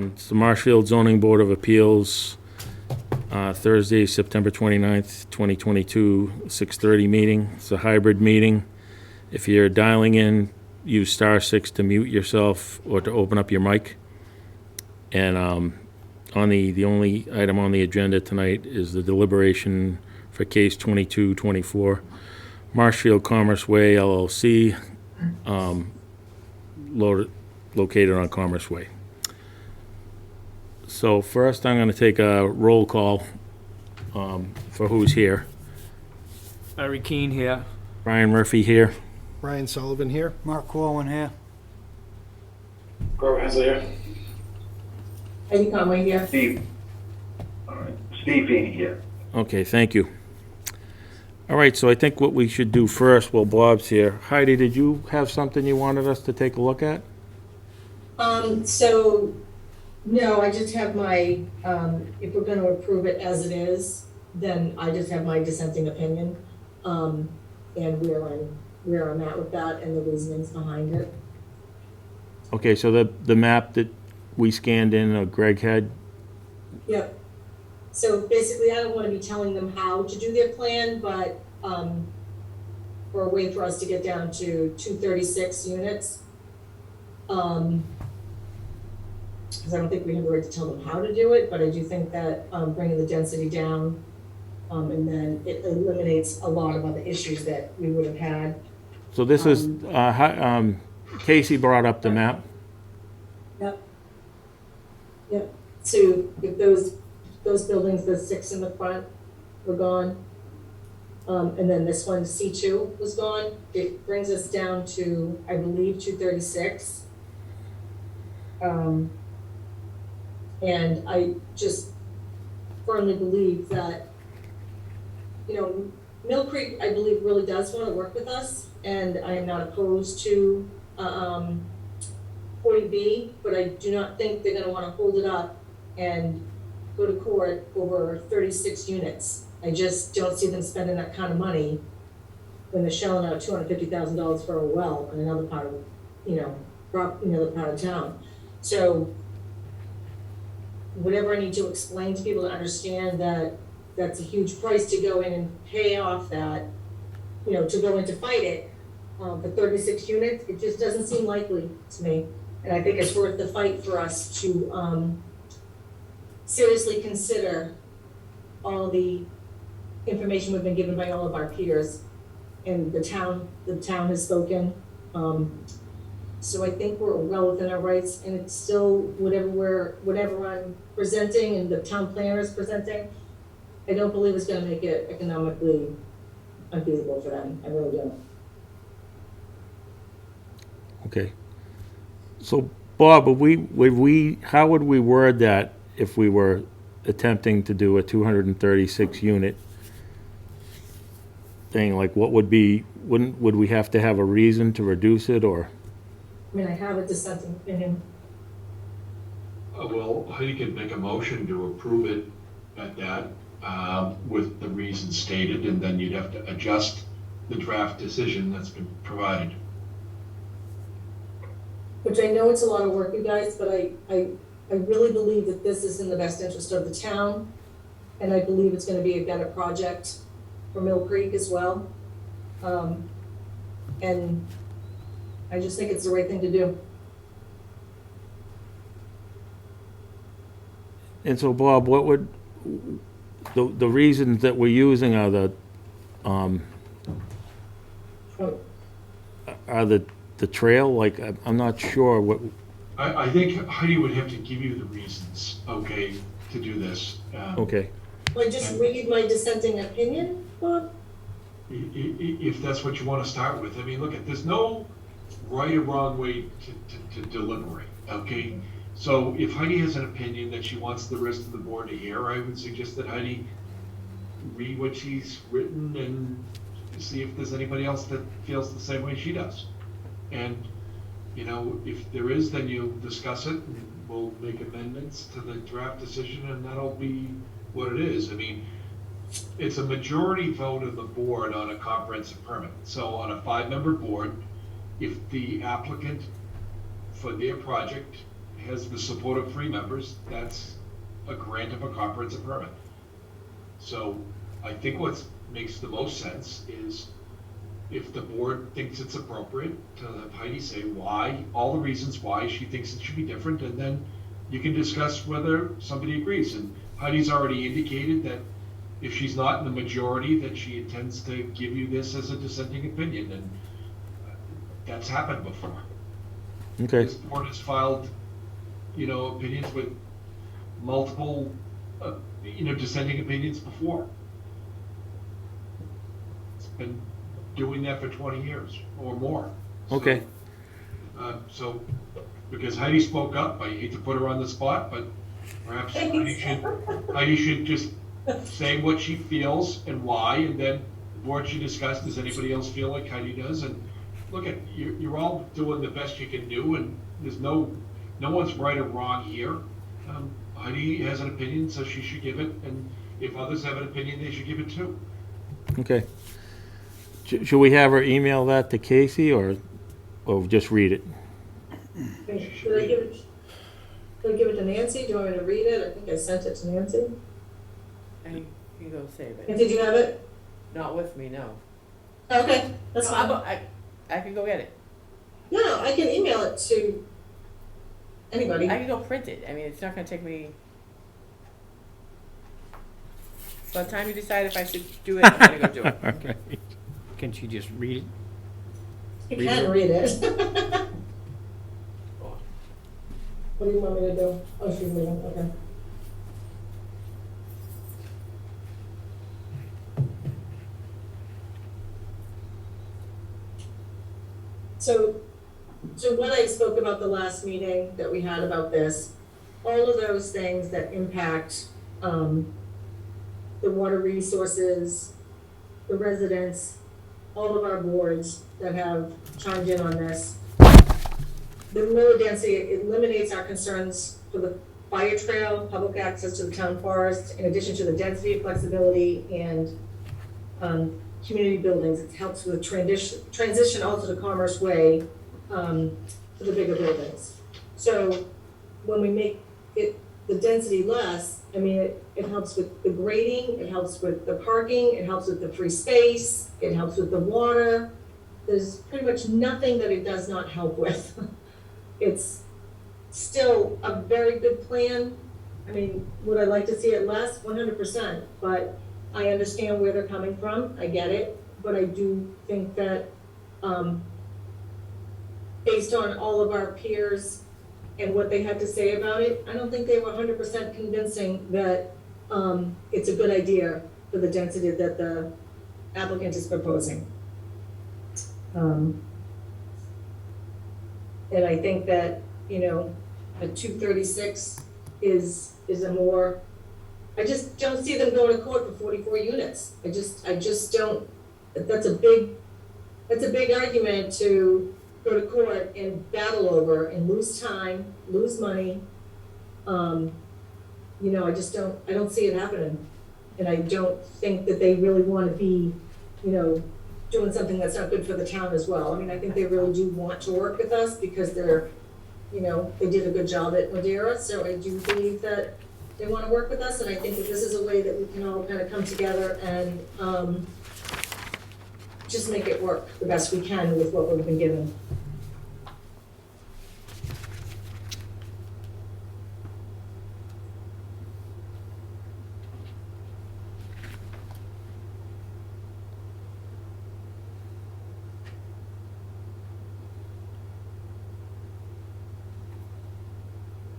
It's the Marshfield Zoning Board of Appeals, Thursday, September 29th, 2022, 6:30 meeting. It's a hybrid meeting. If you're dialing in, use *6 to mute yourself or to open up your mic. And on the only item on the agenda tonight is the deliberation for case 2224, Marshfield Commerce Way LLC, located on Commerce Way. So first, I'm going to take a roll call for who's here. Larry Keane here. Brian Murphy here. Ryan Sullivan here. Mark Corwin here. Grove Hensley here. Eddie Conway here. Steve. All right. Steve Feeney here. Okay, thank you. All right, so I think what we should do first, well, Bob's here. Heidi, did you have something you wanted us to take a look at? So, no, I just have my, if we're gonna approve it as it is, then I just have my dissenting opinion, and where I'm at with that and the reasonings behind it. Okay, so the map that we scanned in, Greg had, Yep. So basically, I don't wanna be telling them how to do their plan, but, for a way for us to get down to 236 units. Because I don't think we have the right to tell them how to do it, but I do think that bringing the density down, and then it eliminates a lot of other issues that we would have had. so this is, Casey brought up the map. Yep. Yep. So if those buildings, the 6 in the front were gone, and then this one, C2, was gone, it brings us down to, I believe, 236. And I just firmly believe that, Mill Creek, I believe, really does want to work with us, and I am not opposed to 40B, but I do not think they're going to want to hold it up and go to court over 36 units. I just don't see them spending that kind of money when they're shelling out $250,000 for a well in another part of, another part of town. So whatever I need to explain to people to understand that that's a huge price to go in and pay off that, to go in to fight it, for 36 units, it just doesn't seem likely to me. And I think it's worth the fight for us to seriously consider all the information we've been given by all of our peers. And the town has spoken. So I think we're well within our rights, and it's still whatever I'm presenting and the town planner is presenting, I don't believe it's gonna make it economically unfeasible for them. I really don't. Okay. So, Bob, how would we word that if we were attempting to do a 236 unit thing? Like, would we have to have a reason to reduce it, or? I mean, I have a dissenting opinion. Well, Heidi could make a motion to approve it at that, with the reasons stated, and then you'd have to adjust the draft decision that's been provided. Which I know it's a lot of work, you guys, but I really believe that this is in the best interest of the town, and I believe it's gonna be a better project for Mill Creek as well. And I just think it's the right thing to do. And so, Bob, what would, the reasons that we're using are the trail? Like, I'm not sure what. I think Heidi would have to give you the reasons, okay, to do this. Okay. Well, just read my dissenting opinion, Bob? If that's what you want to start with. I mean, look, there's no right or wrong way to deliberate, okay? So if Heidi has an opinion that she wants the rest of the board to hear, I would suggest that Heidi read what she's written and see if there's anybody else that feels the same way she does. And, if there is, then you discuss it, and we'll make amendments to the draft decision, and that'll be what it is. I mean, it's a majority vote of the board on a comprehensive permit. So on a 5-member board, if the applicant for their project has the support of 3 members, that's a grant of a comprehensive permit. So I think what makes the most sense is if the board thinks it's appropriate to have Heidi say why, all the reasons why she thinks it should be different, and then you can discuss whether somebody agrees. And Heidi's already indicated that if she's not in the majority, that she intends to give you this as a dissenting opinion, and that's happened before. Okay, This board has filed, opinions with multiple, dissenting opinions before. It's been doing that for 20 years or more. okay. So, because Heidi spoke up, I hate to put her on the spot, but perhaps Heidi should just say what she feels and why, and then the board should discuss, does anybody else feel like Heidi does? And look, you're all doing the best you can do, and there's no one's right or wrong here. Heidi has an opinion, so she should give it, and if others have an opinion, they should give it too. Okay. Should we have her email that to Casey, or just read it? Should I give it to Nancy? Do you want me to read it? I think I sent it to Nancy. I can go save And it. did you have it? Not with me, no. Okay, that's No, fine. I can go get it. No, I can email it to anybody. I can go print it. I mean, it's not gonna take me. By the time you decide if I should do it, I'm gonna go do it. Okay. Can she just read it? You read can it. read it. What do you want me to do? Oh, she's leaving, okay. So what I spoke about the last meeting that we had about this, all of those things that impact, the water resources, the residents, all of our boards that have chimed in on this. The lower density, it eliminates our concerns for the fire trail, public access to the town forest, in addition to the density, flexibility, and community buildings. It helps with transition also to Commerce Way for the bigger buildings. So when we make it the density less, I mean, it helps with the grading, it helps with the parking, it helps with the free space, it helps with the water. There's pretty much nothing that it does not help with. It's still a very good plan. I mean, would I like to see it less? 100%, but I understand where they're coming from, I get it, but I do think that, based on all of our peers and what they had to say about it, I don't think they were 100% convincing that, it's a good idea for the density that the applicant is proposing. And I think that, a 236 is a more, I just don't see them going to court for 44 units. I just don't, that's a big argument to go to court and battle over and lose time, lose money. I don't see it happening. And I don't think that they really want to be, doing something that's not good for the town as well. I mean, I think they really do want to work with us because they're, they did a good job at Madeira. So I do believe that they want to work with us, and I think that this is a way that we can all kind of come together and just make it work the best we can with what we've been given.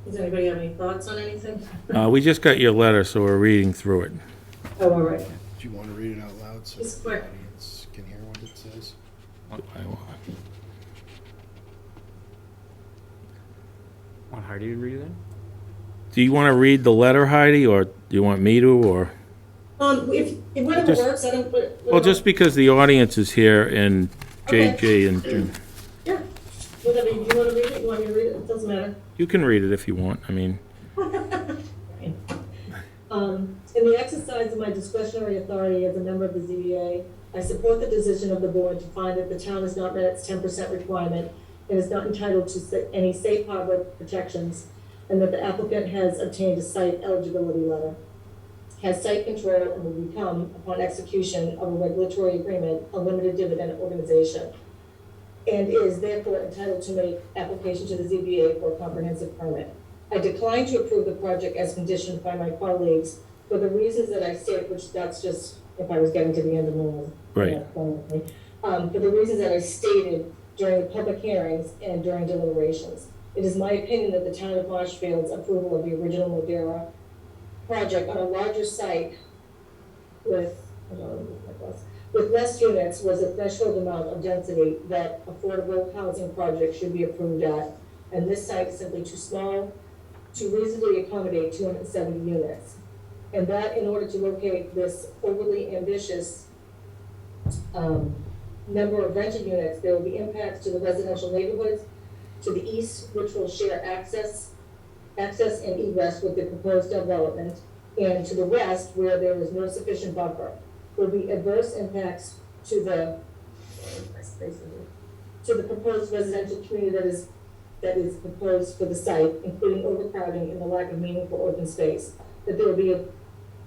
Does anybody have any thoughts on anything? We just got your letter, so we're reading through it. Oh, all right. Do you want to read it out loud so Just the quick. audience can hear what it says? Want Heidi to read it then? Do you want to read the letter, Heidi, or do you want me to, or? If whatever Just- works, I don't put. Well, just because the audience is here and Okay. JJ and Yeah, whatever, you want to read it, you want me to read it, it doesn't matter. you can read it if you want. I mean, In the exercise of my discretionary authority as a member of the ZBA, I support the decision of the board to find that the town has not met its 10% requirement and is not entitled to any safe harbor protections and that the applicant has obtained a site eligibility letter, has site control, and will become, upon execution of a regulatory agreement, a limited dividend organization, and is therefore entitled to make application to the ZBA for a comprehensive permit. I decline to approve the project as conditioned by my colleagues for the reasons that I stated, which that's just if I was getting to the end of my. Right. For the reasons that I stated during the public hearings and during deliberations. It is my opinion that the town of Marshfield's approval of the original Madeira project on a larger site with, with less units was a threshold amount of density that affordable housing projects should be approved at. And this site is simply too small to reasonably accommodate 270 units. And that in order to locate this overly ambitious number of rented units, there will be impacts to the residential neighborhoods to the east, which will share access and egress with the proposed development, and to the west, where there is no sufficient buffer, will be adverse impacts to the proposed residential community that is proposed for the site, including overcrowding and the lack of meaningful open space. That there will be a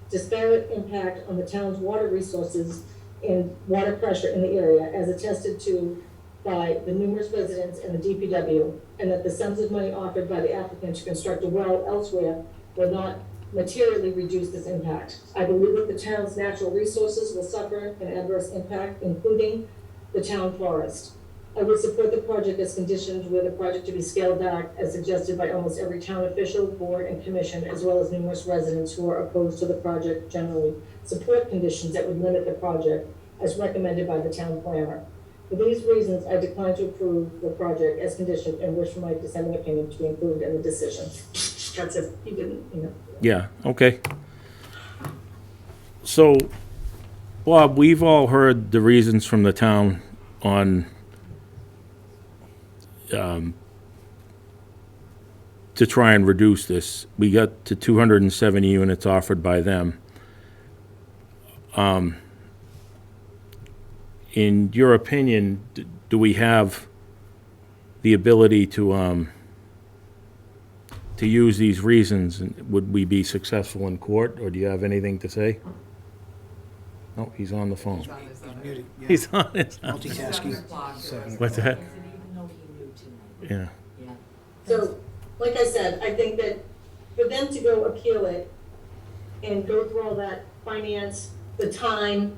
disparate impact on the town's water resources and water pressure in the area, as attested to by the numerous residents and the DPW, and that the sums of money offered by the applicant to construct a well elsewhere will not materially reduce this impact. I believe that the town's natural resources will suffer an adverse impact, including the town forest. I would support the project as conditioned, with the project to be scaled back as suggested by almost every town official, board, and commission, as well as numerous residents who are opposed to the project generally support conditions that would limit the project as recommended by the town planner. For these reasons, I decline to approve the project as conditioned and wish for my dissenting opinion to be included in the decision. That's if you didn't. Yeah, okay. So, Bob, we've all heard the reasons from the town on to try and reduce this. We got to 270 units offered by them. In your opinion, do we have the ability to use these reasons? Would we be successful in court, or do you have anything to say? No, he's on the phone. Muted, yeah. He's on his. Multitasking. What's that? Yeah. So, like I said, I think that for them to go appeal it and go through all that finance, the time,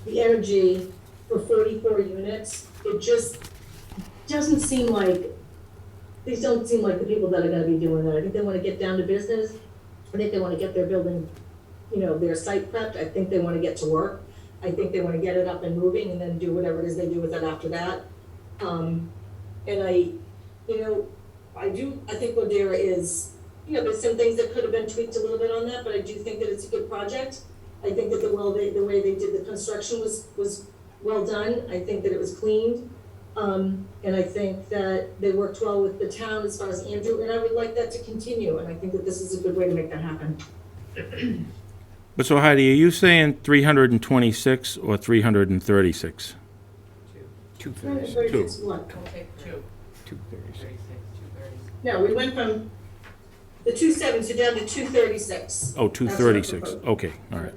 the energy for 44 units, it just doesn't seem like, these don't seem like the people that are gonna be doing that. I think they wanna get down to business. I think they wanna get their building, their site prepped. I think they wanna get to work. I think they wanna get it up and moving and then do whatever it is they do with it after that. And I think Madeira is, there's some things that could have been tweaked a little bit on that, but I do think that it's a good project. I think that the way they did the construction was well done. I think that it was cleaned. And I think that they worked well with the town as far as Andrew, and I would like that to continue. And I think that this is a good way to make that happen. But so Heidi, are you saying 326 or 336? 236. What? 236. No, we went from the 270 down to 236. Oh, 236, okay, all right.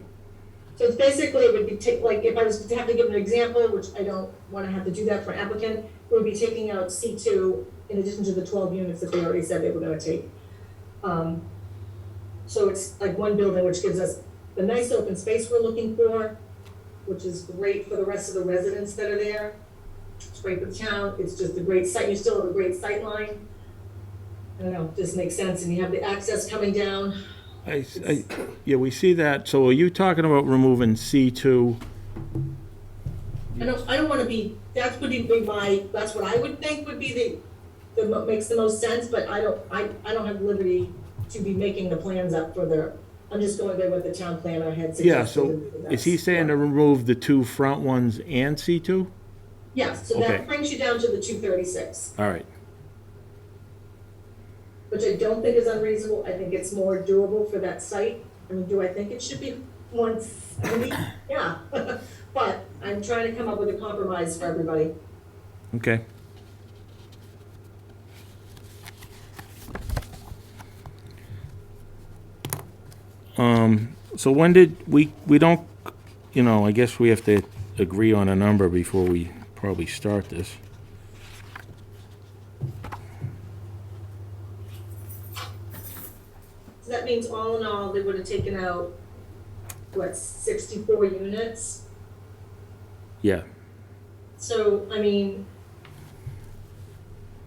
So it's basically, it would be like, if I was to have to give an example, which I don't want to have to do that for an applicant, it would be taking out C2 in addition to the 12 units that they already said they were going to take. So it's like one building, which gives us the nice open space we're looking for, which is great for the rest of the residents that are there. It's great for the town. It's just a great site. You still have a great sight line. I don't know, just makes sense. And you have the access coming down. Yeah, we see that. So are you talking about removing C2? I don't want to be, that's what I would think would be the makes the most sense, but I don't have liberty to be making the plans up for I'm just going by what the town planner had suggested. Yeah, so is he saying to remove the two front ones and C2? Yes, so Okay. that brings you down to the 236, All right, which I don't think is unreasonable. I think it's more doable for that site. I mean, do I think it should be 170? Yeah, but I'm trying to come up with a compromise for everybody. okay. So when did, we don't, I guess we have to agree on a number before we probably start this. So that means all in all, they would have taken out, what, 64 units? Yeah, So, I mean,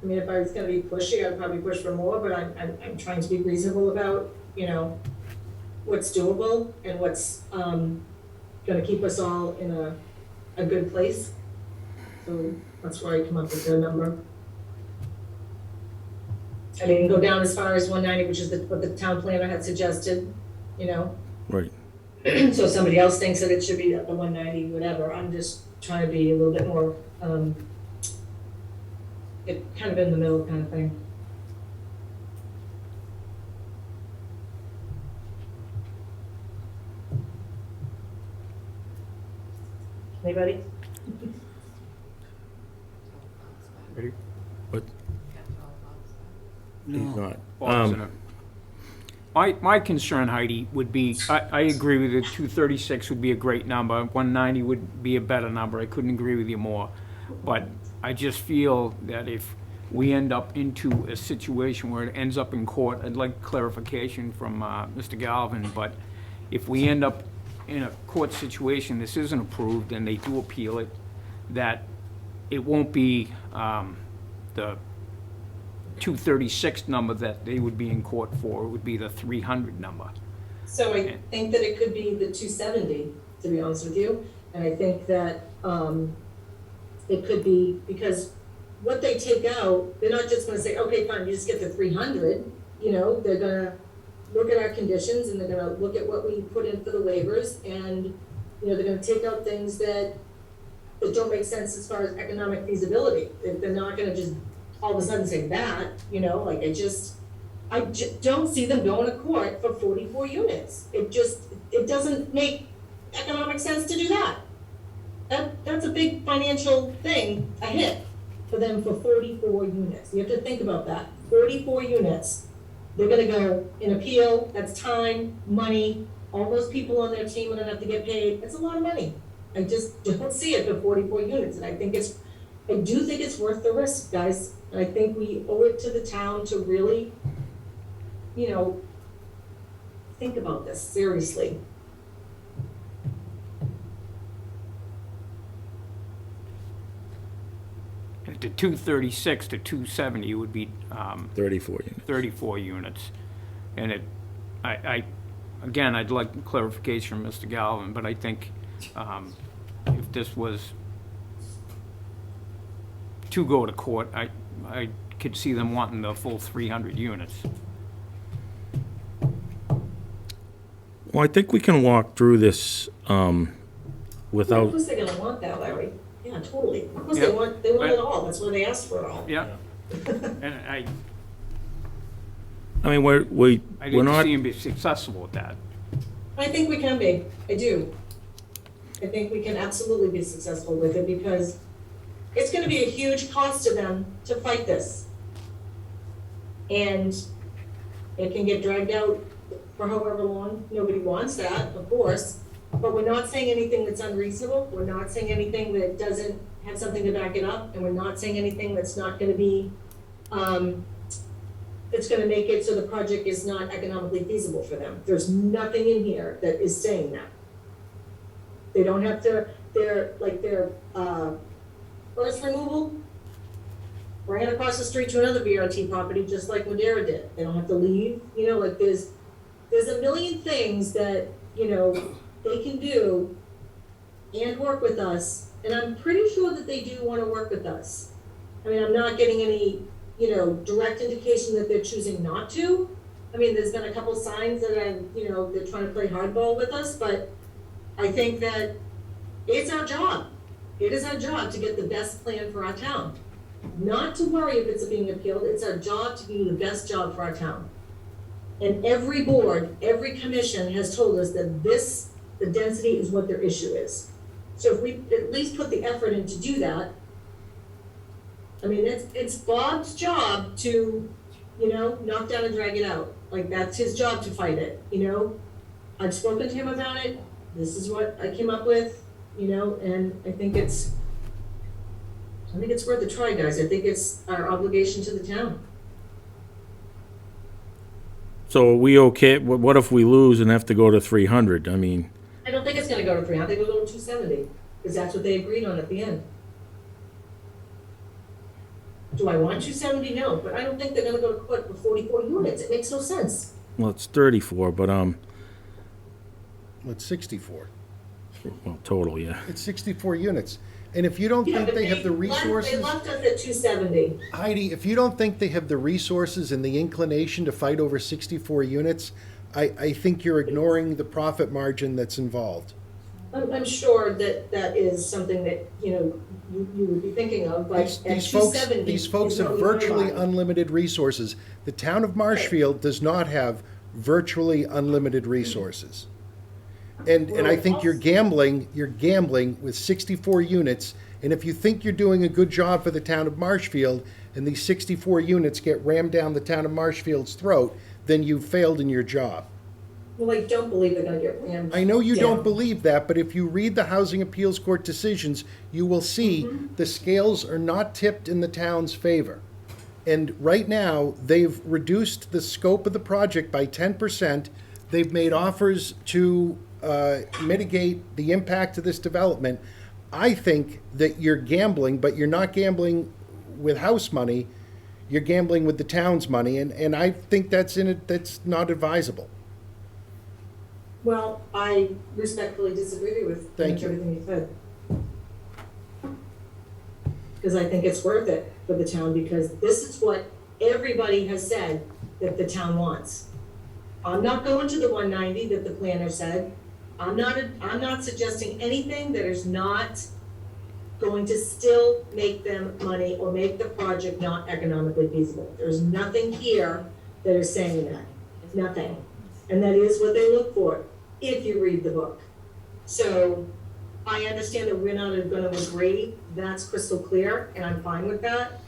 if I was gonna be pushy, I'd probably push for more, but I'm trying to be reasonable about, what's doable and what's, gonna keep us all in a good place. So that's why I come up with the number. I mean, go down as far as 190, which is what the town planner had suggested, right. So if somebody else thinks that it should be at the 190, whatever, I'm just trying to be a little bit more, kind of in the middle kind of thing. Anybody? He's not. My concern, Heidi, would be, I agree with you, 236 would be a great number, 190 would be a better number, I couldn't agree with you more. But I just feel that if we end up into a situation where it ends up in court, I'd like clarification from Mr. Galvin, but if we end up in a court situation, this isn't approved, and they do appeal it, that it won't be the 236 number that they would be in court for, it would be the 300 number. So I think that it could be the 270, to be honest with you. And I think that it could be, because what they take out, they're not just gonna say, okay, fine, you just get the 300. They're gonna look at our conditions, and they're gonna look at what we put in for the waivers, and, they're gonna take out things that don't make sense as far as economic feasibility. They're not gonna just all of a sudden say that, like I don't see them going to court for 44 units. It doesn't make economic sense to do that. That's a big financial thing, a hit for them for 44 units. You have to think about that. 44 units. They're gonna go in appeal, that's time, money, all those people on their team are gonna have to get paid. It's a lot of money. I just don't see it for 44 units, and I do think it's worth the risk, guys. And I think we owe it to the town to really, think about this seriously. And to 236 to 270 would be 34 units. 34 units. And again, I'd like clarification from Mr. Galvin, but I think if this was to go to court, I could see them wanting the full 300 units. Well, I think we can walk through this Of without, course they're gonna want that, Larry. Yeah, totally. Of course Yeah. they want it all. That's why they asked for it all. Yeah. And I I mean, we're didn't not, see him be successful with that. I think we can be. I do. I think we can absolutely be successful with it, because it's gonna be a huge cost to them to fight this. And it can get dragged out for however long. Nobody wants that, of course. But we're not saying anything that's unreasonable. We're not saying anything that doesn't have something to back it up. And we're not saying anything that's not gonna be, that's gonna make it so the project is not economically feasible for them. There's nothing in here that is saying that. They don't have to, their earth removal, ran across the street to another VRT property, just like Madera did. They don't have to leave, there's a million things that, they can do and work with us. And I'm pretty sure that they do wanna work with us. I mean, I'm not getting any, direct indication that they're choosing not to. I mean, there's been a couple signs that they're trying to play hardball with us, but I think that it's our job. It is our job to get the best plan for our town. Not to worry if it's being appealed, it's our job to do the best job for our town. And every board, every commission has told us that the density is what their issue is. So if we at least put the effort in to do that, I mean, it's Bob's job to, knock down and drag it out. Like, that's his job to fight it, I've spoken to him about it, this is what I came up with, you know, and I think it's worth a try, guys. I think it's our obligation to the town. So are we okay, what if we lose and have to go to 300? I mean, I don't think it's gonna go to 300, I think it'll go to 270, because that's what they agreed on at the end. Do I want 270? No, but I don't think they're gonna go to court for 44 units, it makes no sense. well, it's 34, but, Well, it's 64. well, total, yeah. It's 64 units. And if you don't Yeah, think but they have the They resources, left us at 270. Heidi, if you don't think they have the resources and the inclination to fight over 64 units, I think you're ignoring the profit margin that's involved. I'm sure that that is something that, you know, you would be thinking of, but at These 270. folks is have what we went virtually by. unlimited resources. The town of Marshfield does not have virtually unlimited resources. And I think you're gambling with 64 units, and if you think you're doing a good job for the town of Marshfield, and these 64 units get rammed down the town of Marshfield's throat, then you've failed in your job. Well, I don't believe they're gonna get rammed. I know you down. don't believe that, but if you read the Housing Appeals Court decisions, you will see the scales are not tipped in the town's favor. And right now, they've reduced the scope of the project by 10%. They've made offers to mitigate the impact of this development. I think that you're gambling, but you're not gambling with house money. You're gambling with the town's money, and I think that's not advisable. Well, I respectfully disagree with Thank you. everything you said. Because I think it's worth it for the town, because this is what everybody has said that the town wants. I'm not going to the 190 that the planner said. I'm not suggesting anything that is not going to still make them money or make the project not economically feasible. There's nothing here that is saying that, nothing. And that is what they look for, if you read the book. So I understand that we're not gonna agree, that's crystal clear, and I'm fine with that.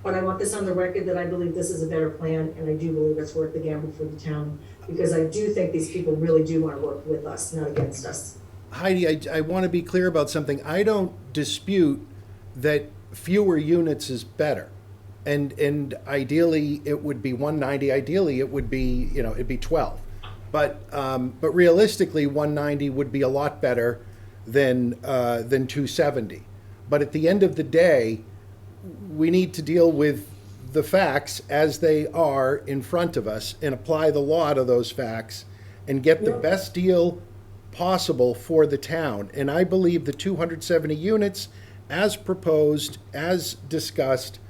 But I want this on the record that I believe this is a better plan, and I do believe it's worth the gamble for the town, because I do think these people really do wanna work with us, not against us. Heidi, I want to be clear about something. I don't dispute that fewer units is better. And ideally, it would be 190. Ideally, it would be, it'd be 12. But realistically, 190 would be a lot better than 270. But at the end of the day, we need to deal with the facts as they are in front of us and apply the law to those facts and get the best deal possible for the town. And I believe the 270 units, as proposed, as discussed,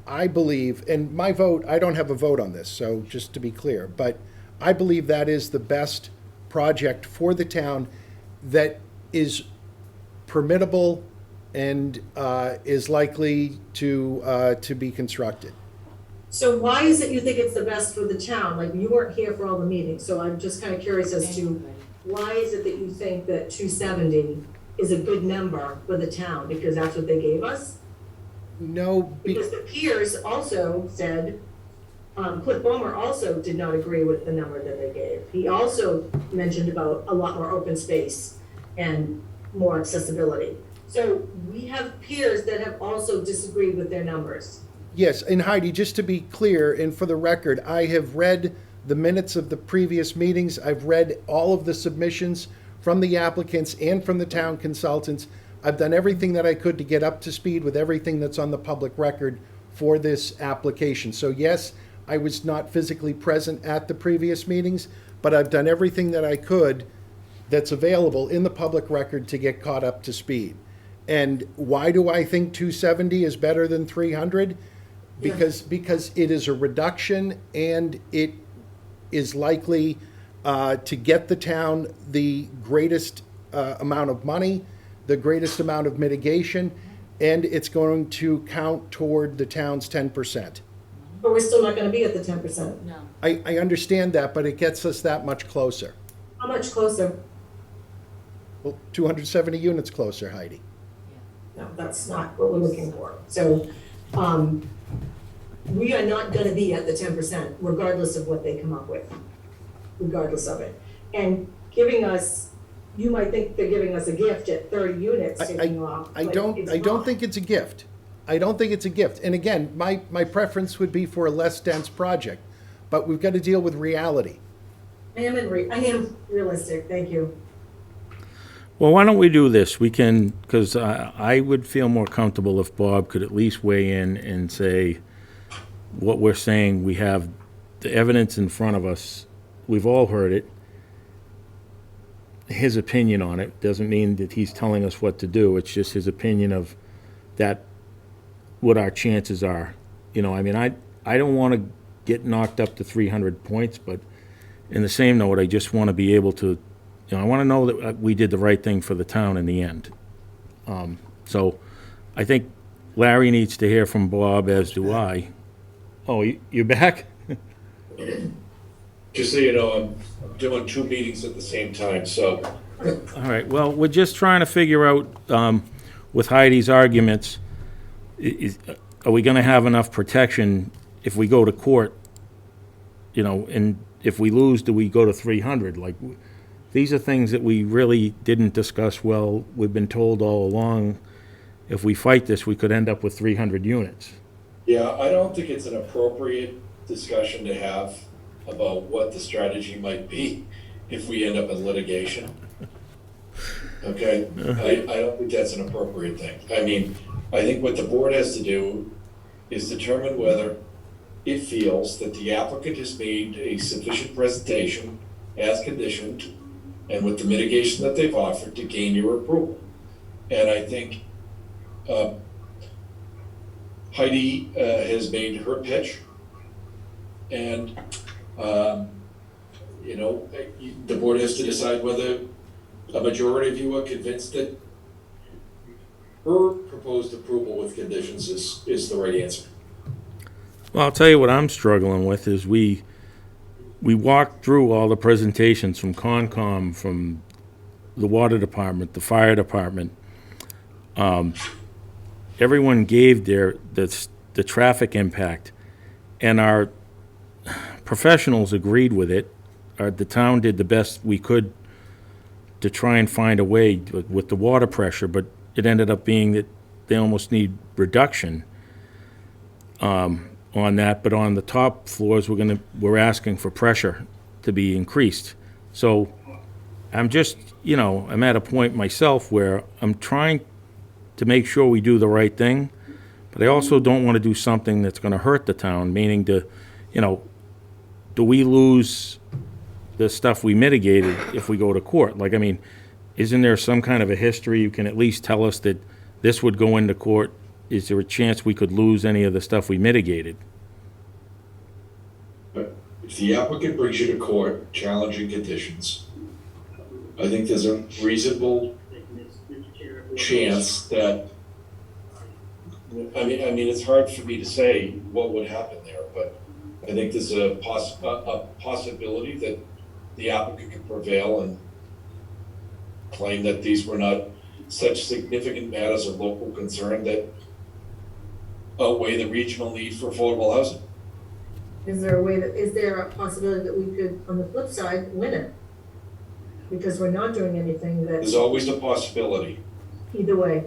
I believe, and my vote, I don't have a vote on this, so just to be clear, but I believe that is the best project for the town that is permittable and is likely to be constructed. So why is it you think it's the best for the town? Like, you weren't here for all the meetings, so I'm just kind of curious as to why is it that you think that 270 is a good number for the town? Because that's what they gave us? No, Because the peers also said, Cliff Bomer also did not agree with the number that they gave. He also mentioned about a lot more open space and more accessibility. So we have peers that have also disagreed with their numbers. yes, and Heidi, just to be clear and for the record, I have read the minutes of the previous meetings. I've read all of the submissions from the applicants and from the town consultants. I've done everything that I could to get up to speed with everything that's on the public record for this application. So yes, I was not physically present at the previous meetings, but I've done everything that I could that's available in the public record to get caught up to speed. And why do I think 270 is better than 300? Because it is a reduction and it is likely to get the town the greatest amount of money, the greatest amount of mitigation, and it's going to count toward the town's 10%. But we're still not gonna be at the 10%. No. I understand that, but it gets us that much closer. How much closer? Well, 270 units closer, Heidi. No, that's not what we're looking for. So, we are not gonna be at the 10% regardless of what they come up with, regardless of it. and giving us, you might think they're giving us a gift at 30 units taking off. I but don't, it's I don't not. think it's a gift. I don't think it's a gift. And again, my preference would be for a less dense project, but we've got to deal with reality. I am realistic, thank you. Well, why don't we do this? We can, because I would feel more comfortable if Bob could at least weigh in and say what we're saying. We have the evidence in front of us. We've all heard it. His opinion on it doesn't mean that he's telling us what to do. It's just his opinion of that, what our chances are. You know, I mean, I don't want to get knocked up to 300 points, but in the same note, I just want to be able to, you know, I want to know that we did the right thing for the town in the end. So I think Larry needs to hear from Bob, as do I. Oh, you back? Just so you know, I'm doing 2 meetings at the same time, so. All right, well, we're just trying to figure out, with Heidi's arguments, are we gonna have enough protection if we go to court? You know, and if we lose, do we go to 300? Like, these are things that we really didn't discuss well. We've been told all along, if we fight this, we could end up with 300 units. Yeah, I don't think it's an appropriate discussion to have about what the strategy might be if we end up in litigation. Okay, I don't think that's an appropriate thing. I mean, I think what the board has to do is determine whether it feels that the applicant has made a sufficient presentation as conditioned and with the mitigation that they've offered to gain your approval. And I think Heidi has made her pitch, and you know, the board has to decide whether a majority of you are convinced that her proposed approval with conditions is the right answer. Well, I'll tell you what I'm struggling with is we walked through all the presentations from Concom, from the water department, the fire department. Everyone gave the traffic impact, and our professionals agreed with it. The town did the best we could to try and find a way with the water pressure, but it ended up being that they almost need reduction on that. But on the top floors, we're asking for pressure to be increased. So I'm just, you know, I'm at a point myself where I'm trying to make sure we do the right thing, but I also don't want to do something that's going to hurt the town, meaning to, you know, do we lose the stuff we mitigated if we go to court? Like, I mean, isn't there some kind of a history you can at least tell us that this would go into court? Is there a chance we could lose any of the stuff we mitigated? But if the applicant brings you to court challenging conditions, I think there's a reasonable chance that, I mean, it's hard for me to say what would happen there, but I think there's a possibility that the applicant could prevail and claim that these were not such significant matters of local concern that outweigh the regional need for affordable housing. Is there a possibility that we could, on the flip side, win it? Because we're not doing anything There's that, always a possibility. either way.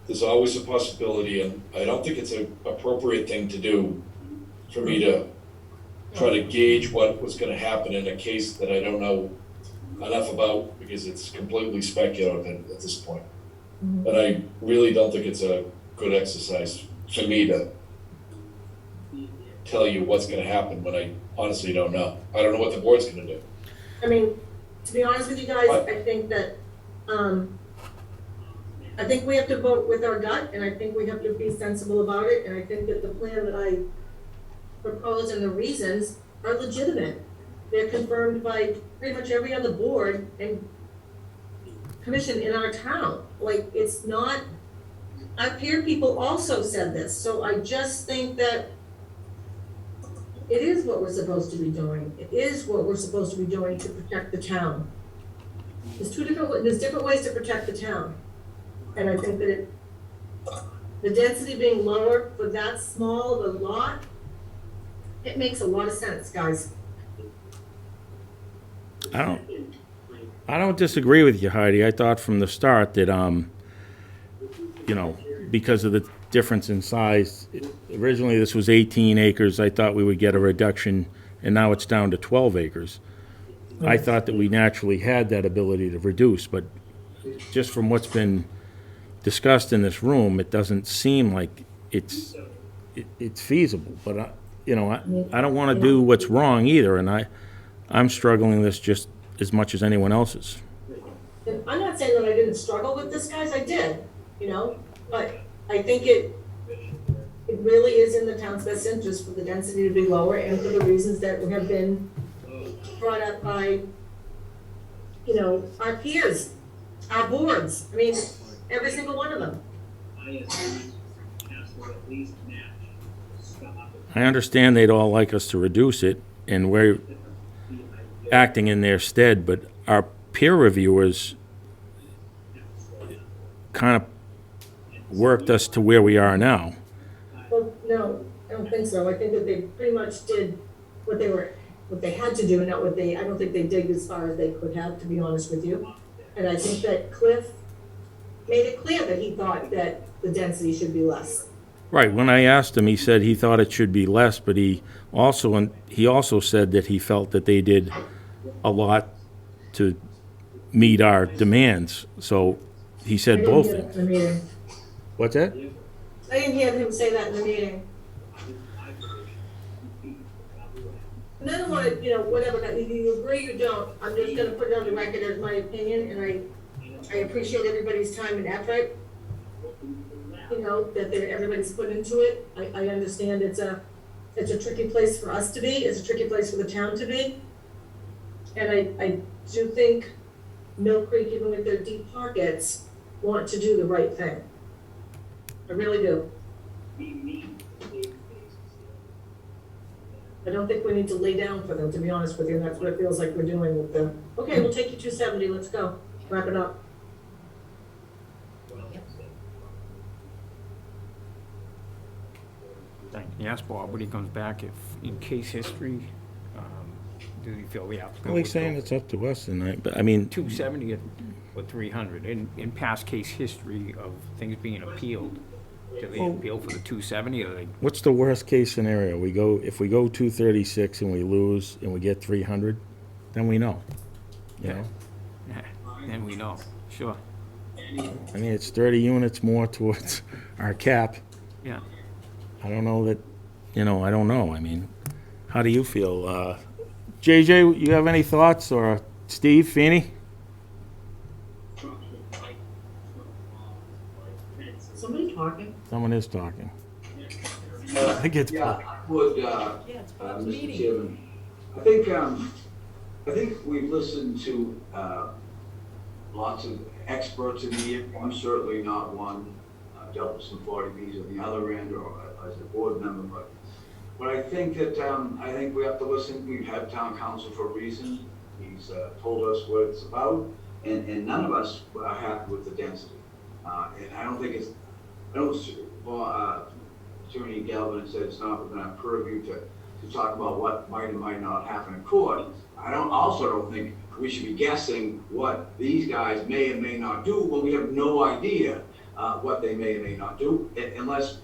There's always a possibility, and I don't think it's an appropriate thing to do for me to try to gauge what was gonna happen in a case that I don't know enough about, because it's completely speculative at this point. And I really don't think it's a good exercise for me to tell you what's gonna happen when I honestly don't know. I don't know what the board's gonna do. I mean, to be honest with you guys, I think that, I think we have to vote with our gut, and I think we have to be sensible about it, and I think that the plan that I propose and the reasons are legitimate. They're confirmed by pretty much every other board and commission in our town. Like, it's not, our peer people also said this, so I just think that it is what we're supposed to be doing. It is what we're supposed to be doing to protect the town. There's different ways to protect the town. And I think that the density being lower for that small of a lot, it makes a lot of sense, guys. I don't disagree with you, Heidi. I thought from the start that, you know, because of the difference in size, originally this was 18 acres. I thought we would get a reduction, and now it's down to 12 acres. I thought that we naturally had that ability to reduce, but just from what's been discussed in this room, it doesn't seem like it's feasible. But I don't want to do what's wrong either, and I'm struggling with this just as much as anyone else is. And I'm not saying that I didn't struggle with this, guys, I did, but I think it really is in the town's best interest for the density to be lower and for the reasons that have been brought up by, our peers, our boards, I mean, every single one of them. I understand they'd all like us to reduce it, and we're acting in their stead, but our peer reviewers kind of worked us to where we are now. Well, no, I don't think so. I think that they pretty much did what they had to do, not I don't think they did as far as they could have, to be honest with you. And I think that Cliff made it clear that he thought that the density should be less. Right, when I asked him, he said he thought it should be less, but he also said that he felt that they did a lot to meet our demands. So he said both things. In the meeting. What's that? I didn't hear him say that in the meeting. And I don't want to, whatever, if you agree, you don't, I'm just going to put it on the record as my opinion, and I appreciate everybody's time and effort, that everybody's put into it. I understand it's a tricky place for us to be, it's a tricky place for the town to be. And I do think Mill Creek, even with their deep pockets, want to do the right thing. I really do. I don't think we need to lay down for them, to be honest with you, and that's what it feels like we're doing with them. Okay, we'll take you 270, let's go, wrap it up. Yes, Bob, when he comes back, if in case history, do you feel the applicant? Well, he's saying it's up to us, and I mean, 270 or 300, in past case history of things being appealed, do they appeal for the 270 or they? what's the worst case scenario? If we go 236 and we lose and we get 300, then we know, Then we know, sure, I mean, it's 30 units more towards our cap. yeah. I don't know that, I don't know. I mean, how do you feel? JJ, you have any thoughts, or Steve, Feeney? Somebody talking? Someone is talking. I think it's Yeah, I would, it's Bob's Mr. meeting. Chairman, I think we've listened to, lots of experts in the area. I'm certainly not one. I've dealt with some 40Bs on the other end, or as a board member, but I think that, I think we have to listen. We've had town council for a reason. He's told us what it's about, and none of us are happy with the density. And I don't think Attorney Galvin said it's not within our purview to talk about what might and might not happen in court. I also don't think we should be guessing what these guys may and may not do when we have no idea what they may or may not do, unless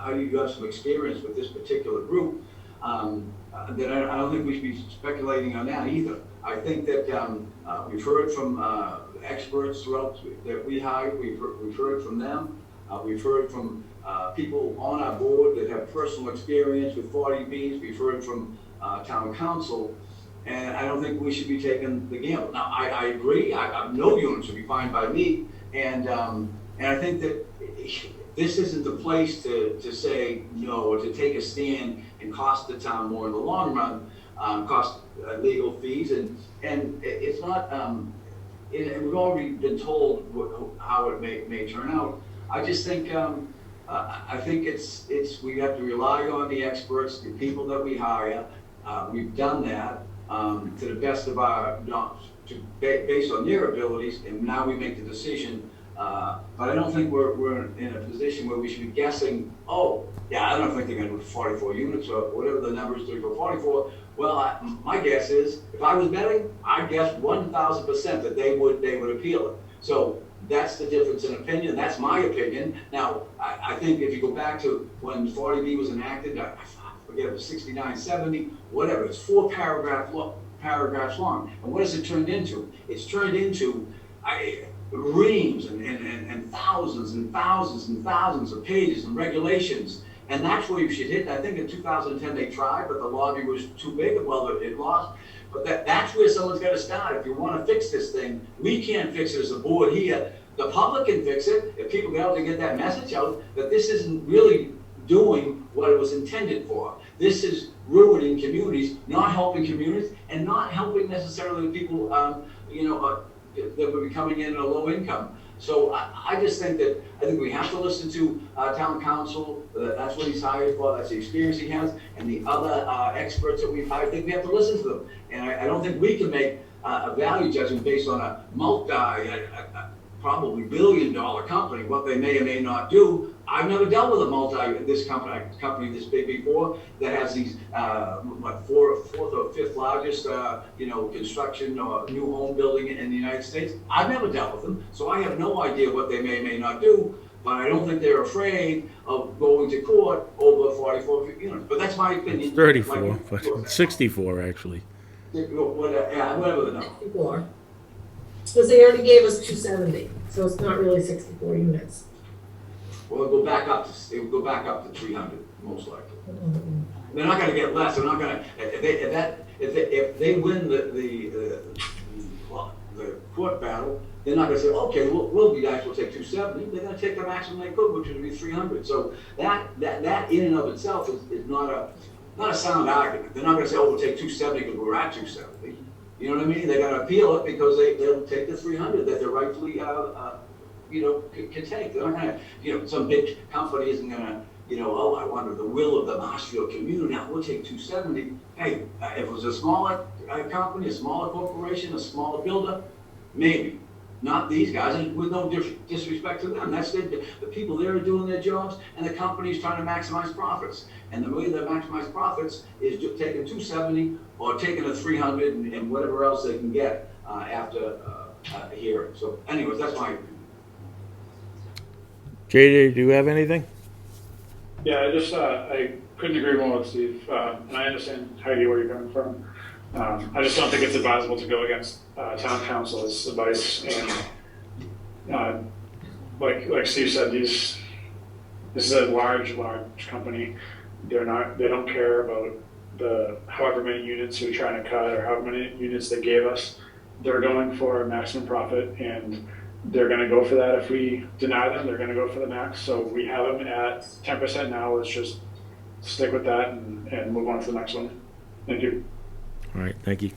you have some experience with this particular group. Then I don't think we should be speculating on that either. I think that we've heard from experts throughout that we hired. We've heard from them. We've heard from people on our board that have personal experience with 40Bs. We've heard from town council. And I don't think we should be taking the gamble. Now, I agree. No units would be fine by me. And I think that this isn't the place to say no, or to take a stand and cost the town more in the long run, cost legal fees. And it's not, and we've already been told how it may turn out. I just think, I think we have to rely on the experts, the people that we hire. We've done that to the best of our, based on their abilities, and now we make the decision. But I don't think we're in a position where we should be guessing, I don't think they're going to do 44 units or whatever the number is, 34, 44. Well, my guess is, if I was betting, I'd guess 1,000% that they would appeal it. So that's the difference in opinion. That's my opinion. Now, I think if you go back to when 40B was enacted, I forget it was 69, 70, whatever. It's 4 paragraphs long. And what has it turned into? It's turned into reams and thousands and thousands and thousands of pages and regulations. And that's where you should hit. I think in 2010 they tried, but the lobby was too big. Well, it lost. But that's where someone's got to start. If you want to fix this thing, we can't fix it as a board here. The public can fix it if people get out to get that message out that this isn't really doing what it was intended for. This is ruining communities, not helping communities, and not helping necessarily the people, that would be coming in at a low income. So I just think we have to listen to town council. That's what he's hired for. That's the experience he has, and the other experts that we've hired. I think we have to listen to them. And I don't think we can make a value judgment based on a probably billion-dollar company, what they may or may not do. I've never dealt with this company this big before that has these fourth or fifth largest construction or new home building in the United States. I've never dealt with them, so I have no idea what they may or may not do. But I don't think they're afraid of going to court over 44 units. But that's my opinion. It's 34, but 64 actually. Whatever the number. 64. Because they already gave us 270, so it's not really 64 units. Well, it would go back up to 300, most likely. They're not going to get less. They're not going to. If they win the court battle, they're not going to say, okay, we'll be actually take 270. They're going to take the maximum they could, which would be 300. So that in and of itself is not a sound argument. They're not going to say, oh, we'll take 270 because we're at 270. You know what I mean? They're going to appeal it because they'll take the 300 that they're rightfully can take. They're not going to, some big company isn't going to, I wonder the will of the Marshfield community. Now we'll take 270. Hey, if it was a smaller company, a smaller corporation, a smaller builder, maybe. Not these guys, and with no disrespect to them. That's the people there are doing their jobs, and the company's trying to maximize profits. And the way they maximize profits is just taking 270 or taking a 300 and whatever else they can get after a hearing. So, anyways, that's my opinion. JJ, do you have anything? Yeah, I couldn't agree more with Steve, and I understand, Heidi, where you're coming from. I just don't think it's advisable to go against town council's advice. And like Steve said, this is a large company. They don't care about the however many units you're trying to cut or however many units they gave us. They're going for maximum profit, and they're going to go for that. If we deny them, they're going to go for the max. So we have them at 10% now. Let's just stick with that and move on to the next one. Thank you. All right, thank you.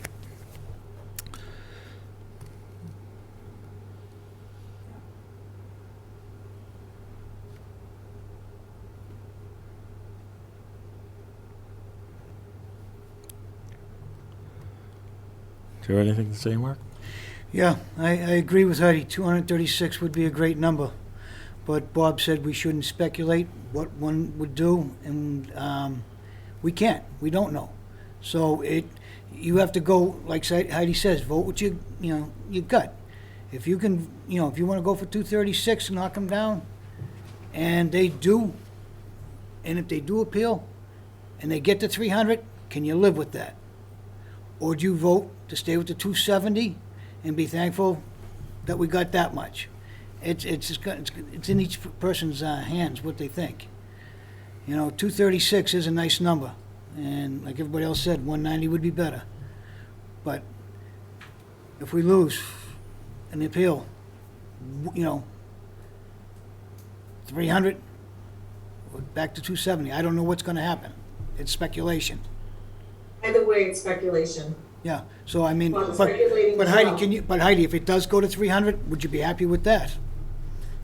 Is there anything to say, Mark? Yeah, I agree with Heidi. 236 would be a great number. But Bob said we shouldn't speculate what one would do, and we can't. We don't know. So you have to go, like Heidi says, vote with your gut. If you can, if you want to go for 236, knock them down, and they do, and if they do appeal, and they get to 300, can you live with that? Or do you vote to stay with the 270 and be thankful that we got that much? It's in each person's hands what they think. 236 is a nice number, and like everybody else said, 190 would be better. But if we lose an appeal, 300, back to 270. I don't know what's going to happen. It's speculation. Either way, it's speculation. Yeah. So I mean, Well, speculating but as Heidi, well. Heidi, if it does go to 300, would you be happy with that?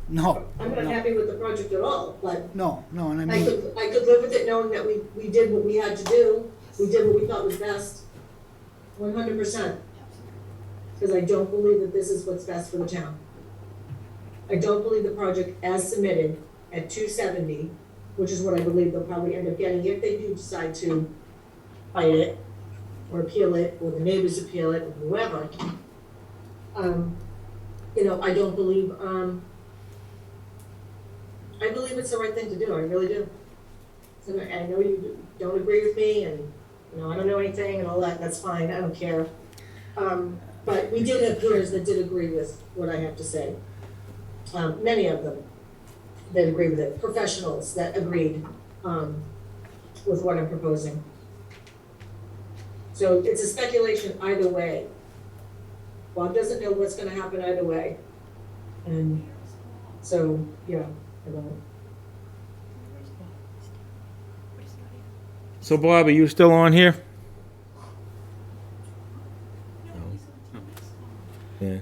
No. I'm not no, happy with the project at all, but No, and I I mean, could live with it knowing that we did what we had to do. We did what we thought was best, 100%. Because I don't believe that this is what's best for the town. I don't believe the project as submitted at 270, which is what I believe they'll probably end up getting if they do decide to fight it. or appeal it, or the neighbors appeal it, or whoever, you know, I don't believe, I believe it's the right thing to do, I really do. So I know you don't agree with me, and, you know, I don't know anything and all that, that's fine, I don't care. But we did have peers that did agree with what I have to say. Many of them that agree with it, professionals that agreed, with what I'm proposing. So it's a speculation either way. Bob doesn't know what's gonna happen either way. And so, yeah, I don't. So Bob, are you still on here? Yeah.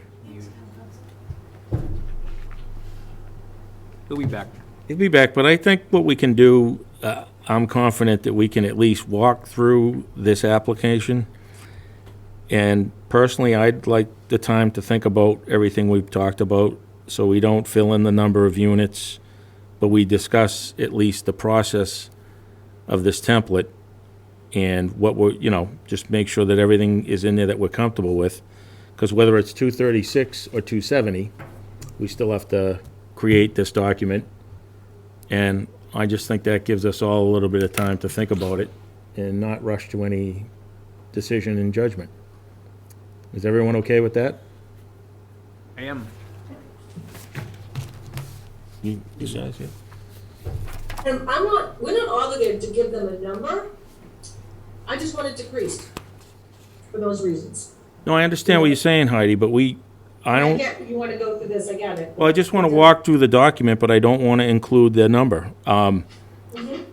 He'll be back. He'll be back, but I think what we can do, I'm confident that we can at least walk through this application. And personally, I'd like the time to think about everything we've talked about, so we don't fill in the number of units, but we discuss at least the process of this template and what we're, you know, just make sure that everything is in there that we're comfortable with. Because whether it's 236 or 270, we still have to create this document. And I just think that gives us all a little bit of time to think about it and not rush to any decision and judgment. Is everyone okay with that? I am. You guys, yeah? And we're not obligated to give them a number. I just want it decreased for those reasons. No, I understand what you're saying, Heidi, but I don't, get, you wanna go through this, I get it. well, I just want to walk through the document, but I don't want to include the number.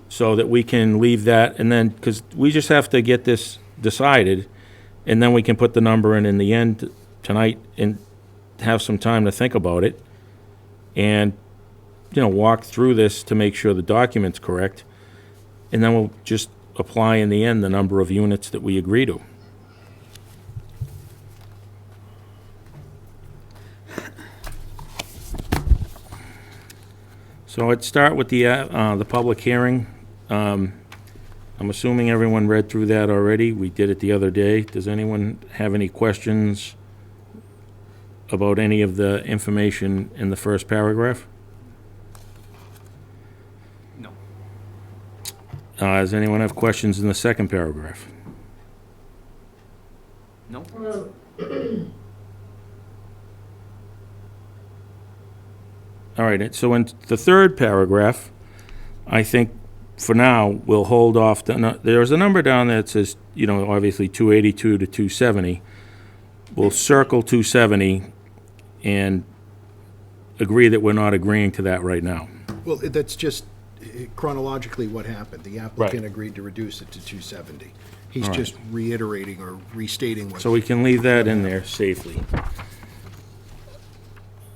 So that we can leave that, and then, because we just have to get this decided, and then we can put the number in the end tonight and have some time to think about it. And, you know, walk through this to make sure the document's correct. And then we'll just apply in the end the number of units that we agree to. So I'd start with the public hearing. I'm assuming everyone read through that already. We did it the other day. Does anyone have any questions about any of the information in the first paragraph? No. Does anyone have questions in the second paragraph? No? All right, so in the third paragraph, I think for now, we'll hold off. There's a number down there that says, you know, obviously 282 to 270. We'll circle 270 and agree that we're not agreeing to that right now. Well, that's just chronologically what happened. The applicant agreed to reduce it to 270. He's just reiterating or restating what. So we can leave that in there safely.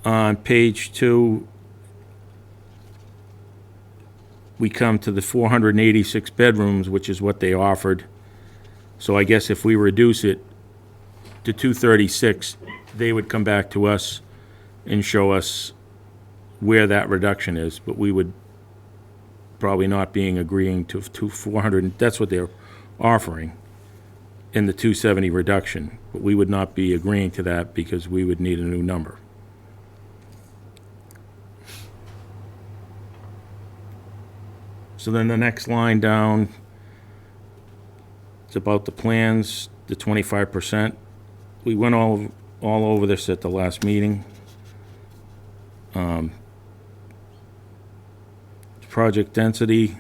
On page 2, we come to the 486 bedrooms, which is what they offered. So I guess if we reduce it to 236, they would come back to us and show us where that reduction is, but we would probably not being agreeing to 400, that's what they're offering in the 270 reduction, but we would not be agreeing to that because we would need a new number. So then the next line down, it's about the plans, the 25%. We went all over this at the last meeting. Project density,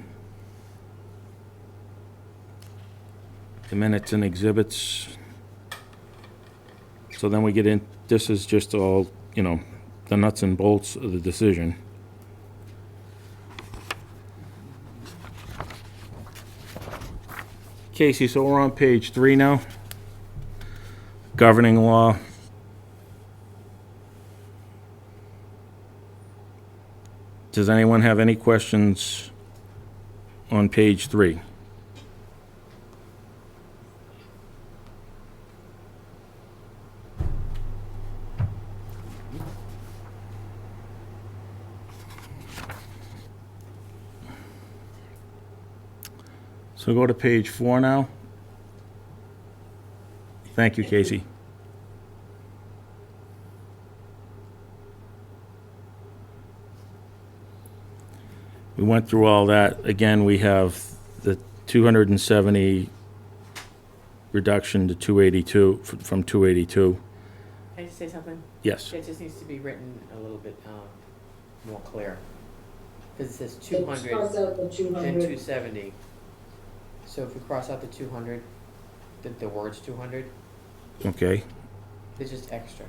the minutes and exhibits. So then we get in, this is just all, you know, the nuts and bolts of the decision. Casey, so we're on page 3 now. Governing law. Does anyone have any questions on page 3? So go to page 4 now. Thank you, Casey. We went through all that. Again, we have the 270 reduction to 282, from 282. Can I just say something? Yes. It just needs to be written a little bit more clear. Because it says So 200, cross out the then 200. 270. So if we cross out the 200, the words 200, Okay. it's just extra.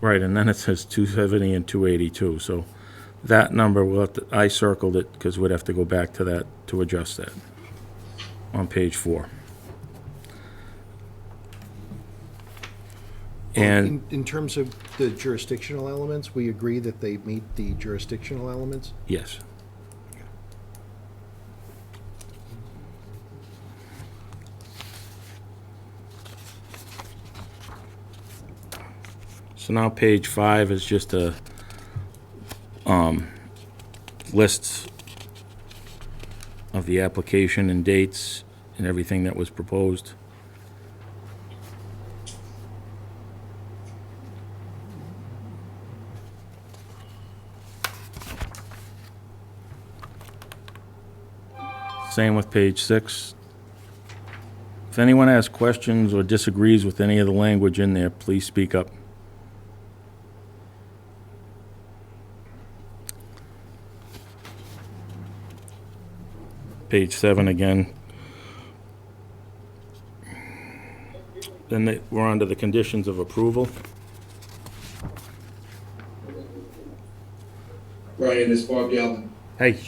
Right, and then it says 270 and 282, so that number, I circled it, because we'd have to go back to that to adjust that on page 4. And, In terms of the jurisdictional elements, we agree that they meet the jurisdictional elements? yes. So now page 5 is just a lists of the application and dates and everything that was proposed. Same with page 6. If anyone has questions or disagrees with any of the language in there, please speak up. Page 7 again. Then we're on to the conditions of approval. Brian, it's Bob Galvin. Hey,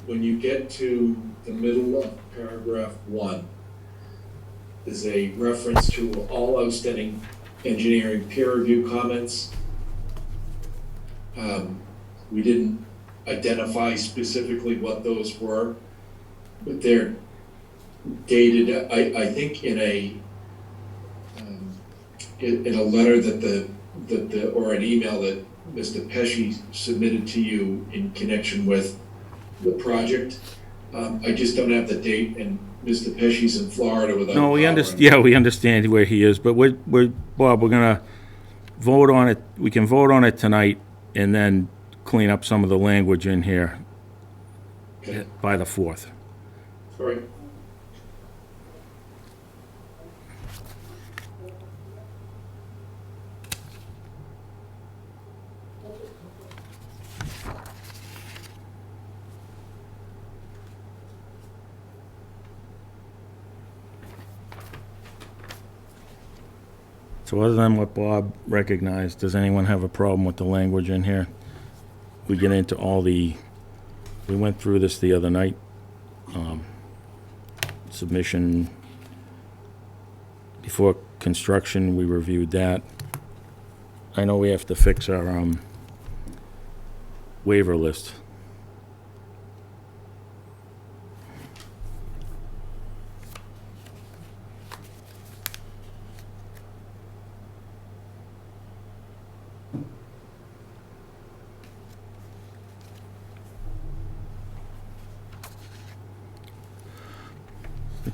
When you get to the middle of paragraph 1, there's a reference to all outstanding engineering peer review comments. We didn't identify specifically what those were, but they're dated, I think in a letter or an email that Mr. Pesci submitted to you in connection with the project. I just don't have the date, and Mr. Pesci's in Florida without. no, we power. understand, yeah, we understand where he is, but Bob, we're gonna vote on it, we can vote on it tonight and then clean up some of the language in here Okay, by the 4th. all right. So other than what Bob recognized, does anyone have a problem with the language in here? We get into we went through this the other night. Submission before construction, we reviewed that. I know we have to fix our waiver list.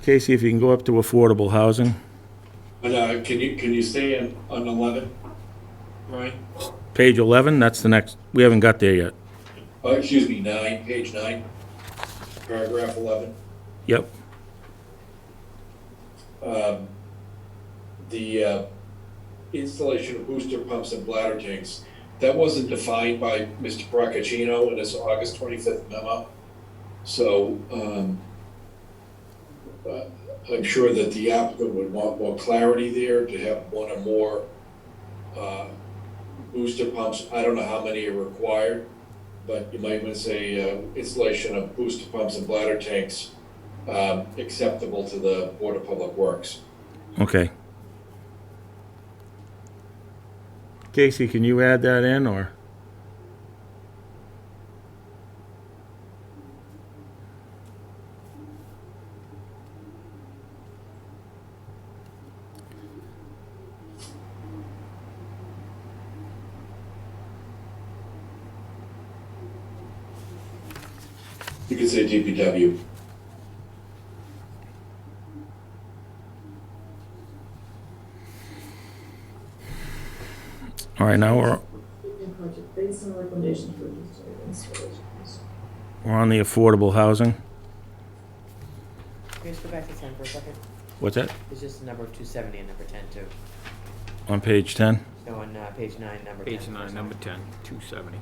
Casey, if you can go up to affordable housing. And can you stay on 11, Brian? Page 11, that's the next, we haven't got there yet. Oh, excuse me, 9, page 9, paragraph 11. Yep. The installation of booster pumps and bladder tanks, that wasn't defined by Mr. Procaccino in his August 25th memo. So I'm sure that the applicant would want more clarity there to have one or more booster pumps. I don't know how many are required, but you might want to say installation of booster pumps and bladder tanks acceptable to the Board of Public Works. Okay. Casey, can you add that in, or? You could say DPW. All right, now Based on recommendations for installations. we're on the affordable housing. Can you just go back to 10 for a second? What's that? It's just number 270 and number 10 too. On page 10? No, on page 9, number 10. Page 9, number 10, 270.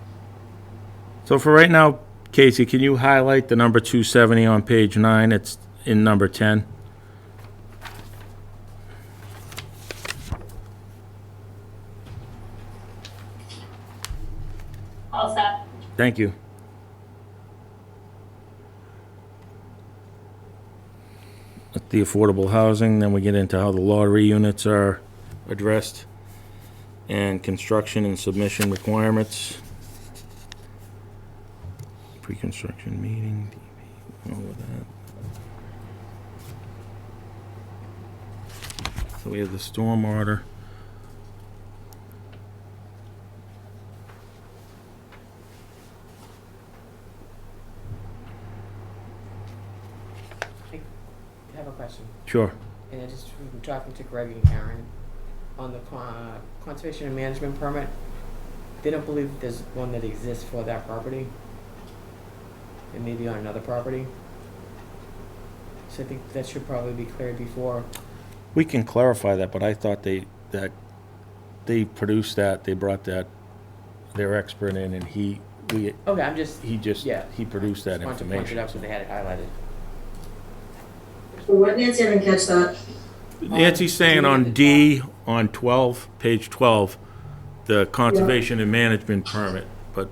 So for right now, Casey, can you highlight the number 270 on page 9? It's in number 10. All set. Thank you. That's the affordable housing, then we get into how the lottery units are addressed, and construction and submission requirements. Pre-construction meeting, DP, all of that. So we have the stormwater. I have a question. Sure. And I just from talking to Greg and Karen on the conservation and management permit. They don't believe there's one that exists for that property. It may be on another property. So I think that should probably be cleared before. We can clarify that, but I thought they produced that, they brought that, their expert in, and he Yeah. produced that Want to point it information. out so they had it highlighted. What, Nancy, I didn't catch that. Nancy's saying on D, on 12, page 12, the conservation and management permit, but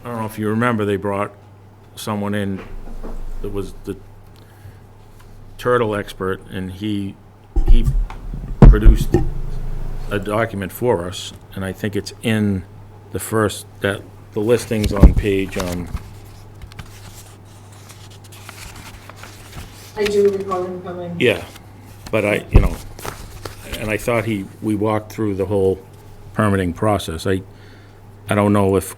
I don't know if you remember, they brought someone in that was the turtle expert, and he produced a document for us, and I think it's in the first, that, the listings on page, I do recall him coming. yeah, but and I thought we walked through the whole permitting process. I don't know if,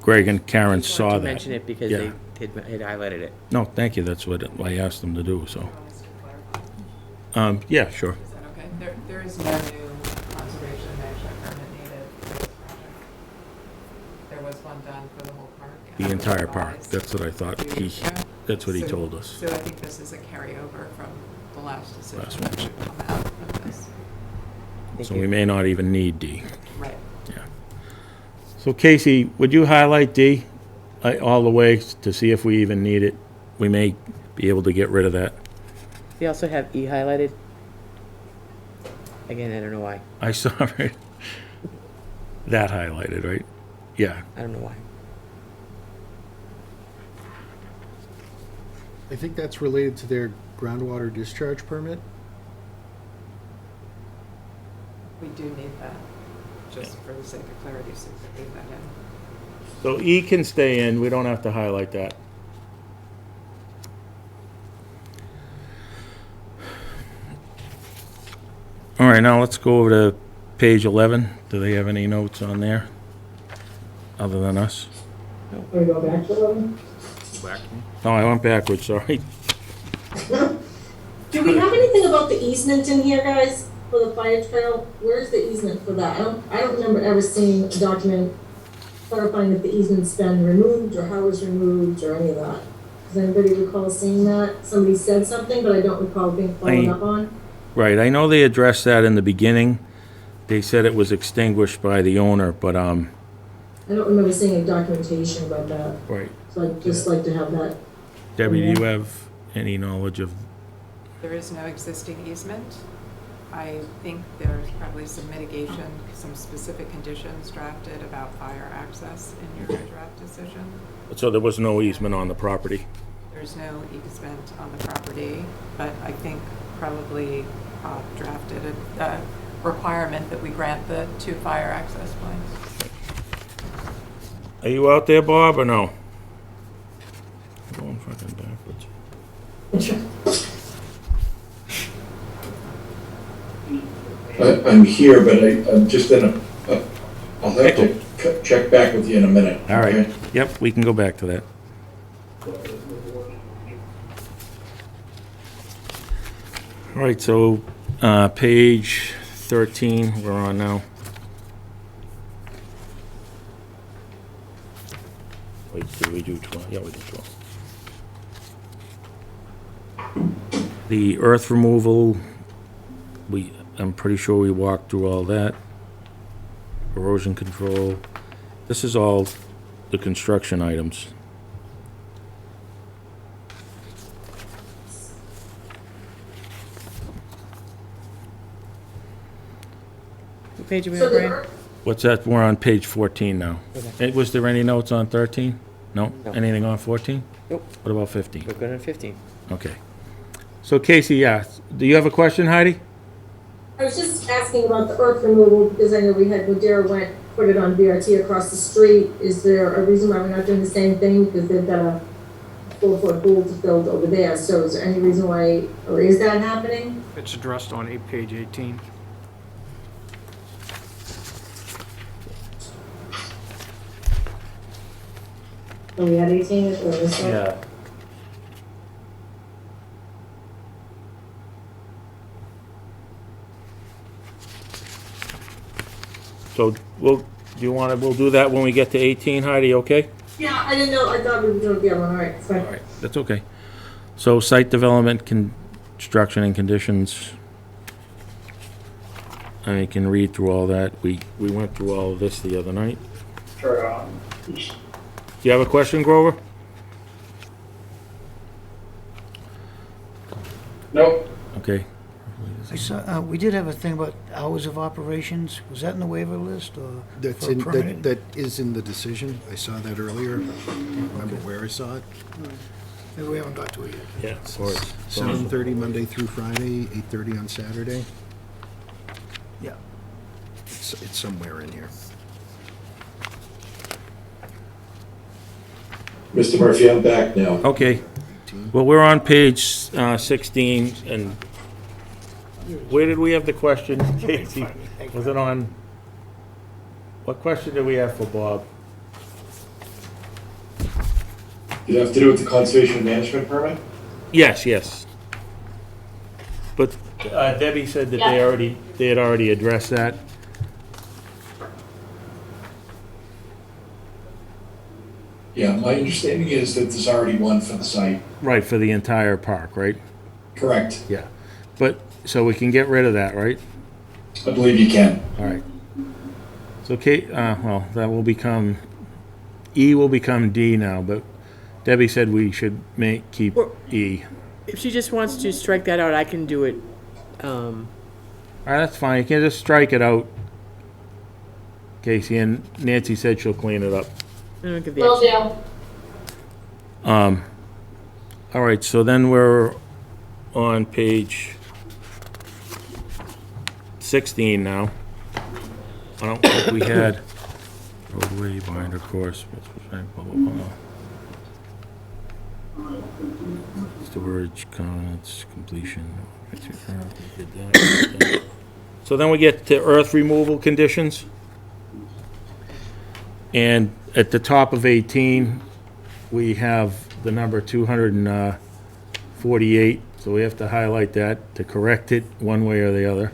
Greg and Karen Just saw wanted to that. mention it because Yeah. they had highlighted it. No, thank you, that's what I asked them to do, so. Yeah, sure. Is that okay? There is no new conservation management permit needed for this project. There was one done for the whole park. and The it was entire park, revised that's what I thought. 2 years ago. That's what he So- told us. So I think this is a carryover from the last decision Last that one. should come out of this. Thank So you. we may not even need D. Right. So Casey, would you highlight D all the way to see if we even need it? We may be able to get rid of that. They also have E highlighted. Again, I don't know why. I saw it. That highlighted, right? Yeah. I don't know why. I think that's related to their groundwater discharge permit. We do need that, just for the sake of clarity, so we can leave that in. So E can stay in, we don't have to highlight that. All right, now let's go over to page 11. Do they have any notes on there, other than us? Can we go back to them? No, I went backwards, sorry. Do we have anything about the easement in here, guys, for the fire trail? Where's the easement for that? I don't remember ever seeing a document clarifying if the easement's been removed or how it's removed or any of that. Does anybody recall seeing that? Somebody said something, but I don't recall being followed up on. Right, I know they addressed that in the beginning. They said it was extinguished by the owner, but, I don't remember seeing any documentation about that, right. so I'd just like to have that. Debbie, do you have any knowledge of, There is no existing easement. I think there's probably some mitigation, some specific conditions drafted about fire access in your draft decision. so there was no easement on the property? There's no easement on the property, but I think probably drafted a requirement that we grant the 2 fire access points. Are you out there, Bob, or no? I'm going fucking backwards. I'm here, but I'm just in I'll have to check back with you in a minute. All right. okay? Yep, we can go back to that. All right, so page 13, we're on now. Wait, did we do 12? Yeah, we did 12. The earth removal, I'm pretty sure we walked through all that. Erosion control. This is all the construction items. What page are we So on, the Brian? earth, What's that? We're on page 14 now. Okay. Was there any notes on 13? No? No. Anything on 14? Nope. What about 15? We're good on 15. Okay. So Casey, yeah, do you have a question, Heidi? I was just asking about the earth removal, because I know we had, when Dara went, put it on BRT across the street. Is there a reason why we're not doing the same thing? Because they've got a 4-foot pool to build over there, so is there any reason why, or is that happening? It's addressed on page 18. Oh, we had 18, or this one? So we'll do that when we get to 18, Heidi, okay? Yeah, I didn't know, I thought we were doing the other one, all right, fine. All right, that's okay. So site development, construction and conditions. I can read through all that. We went through all of this the other night. For, Do you have a question, Grover? nope. Okay. I saw, we did have a thing about hours of operations. Was that in the waiver list or That's for in, permitting? that is in the decision. I saw that earlier. I don't remember where I saw it. Maybe we haven't got to it yet. Yeah, sorry. 7:30 Monday through Friday, 8:30 on Saturday. Yeah. It's somewhere in here. Mr. Murphy, I'm back now. Okay. Well, we're on page 16, and where did we have the question, Casey? Was it on, what question did we have for Bob? Did it have to do with the conservation management permit? Yes. But Debbie said that they had already addressed that. Yeah, my understanding is that there's already one for the site. Right, for the entire park, right? Correct. Yeah. But, so we can get rid of that, right? I believe you can. All right. So Kate, well, that will become, E will become D now, but Debbie said we should keep Well- E. If she just wants to strike that out, I can do it. All right, that's fine. You can just strike it out, Casey, and Nancy said she'll clean it up. I don't give the Will extra. do. All right, so then we're on page 16 now. I don't think we had roadway, binder course, blah, blah, blah. Storage, comments, completion. Did that. So then we get to earth removal conditions. And at the top of 18, we have the number 248, so we have to highlight that to correct it one way or the other.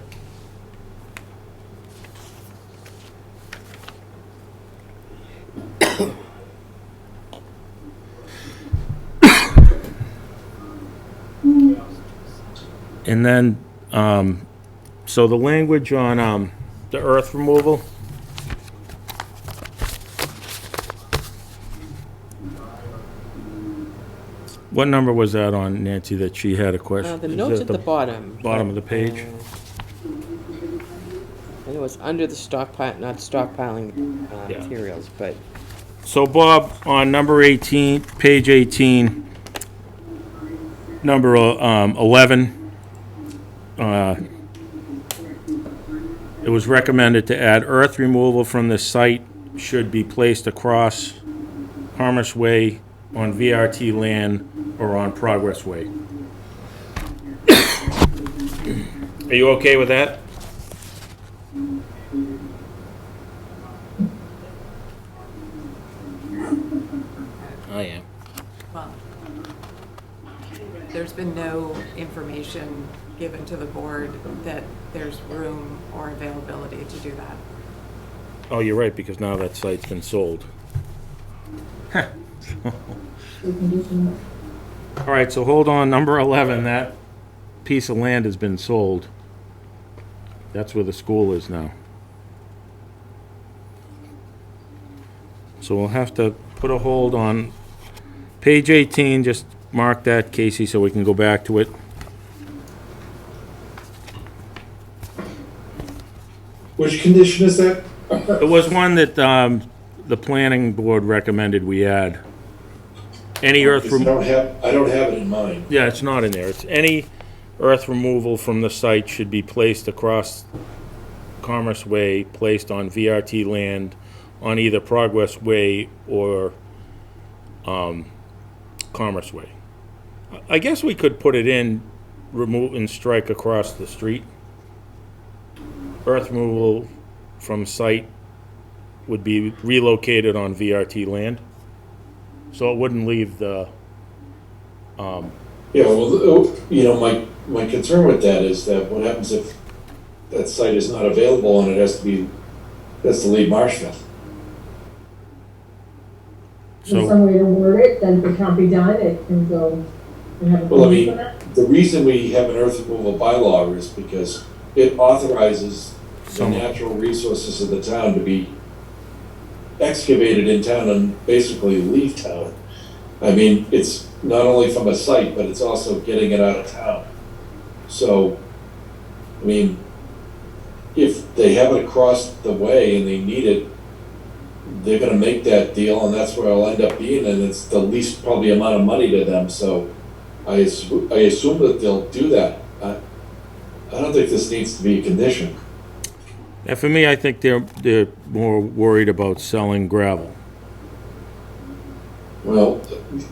And then, so the language on the earth removal, what number was that on, Nancy, that she had a question? The Is notes it at the bottom. bottom of the page? I know it's under the stockpile, not stockpiling Yeah. materials, but So Bob, on number 18, page 18, number 11, it was recommended to add earth removal from the site should be placed across Commerce Way on VRT land or on Progress Way. Are you okay with that? I am. Well, there's been no information given to the board that there's room or availability to do that. Oh, you're right, because now that site's been sold. All right, so hold on, number 11, that piece of land has been sold. That's where the school is now. So we'll have to put a hold on page 18, just mark that, Casey, so we can go back to it. Which condition is that? It was one that the planning board recommended we add. Any earth Because removal. I don't have it in mind. Yeah, it's not in there. It's any earth removal from the site should be placed across Commerce Way, placed on VRT land on either Progress Way or Commerce Way. I guess we could put it in, remove and strike across the street. Earth removal from site would be relocated on VRT land. So it wouldn't leave the, Yeah, well, you know, my concern with that is that what happens if that site is not available and it has to leave Marshfield? There's so, some way to word it, then if it can't be done, it can go and have a Well, I police mean, on it. the reason we have an earth removal bylaw is because it authorizes the Some- natural resources of the town to be excavated in town and basically leave town. I mean, it's not only from a site, but it's also getting it out of town. So, I mean, if they have it across the way and they need it, they're gonna make that deal and that's where it'll end up being, and it's the least probably amount of money to them, so I assume that they'll do that. I don't think this needs to be a condition. and for me, I think they're more worried about selling gravel. Well,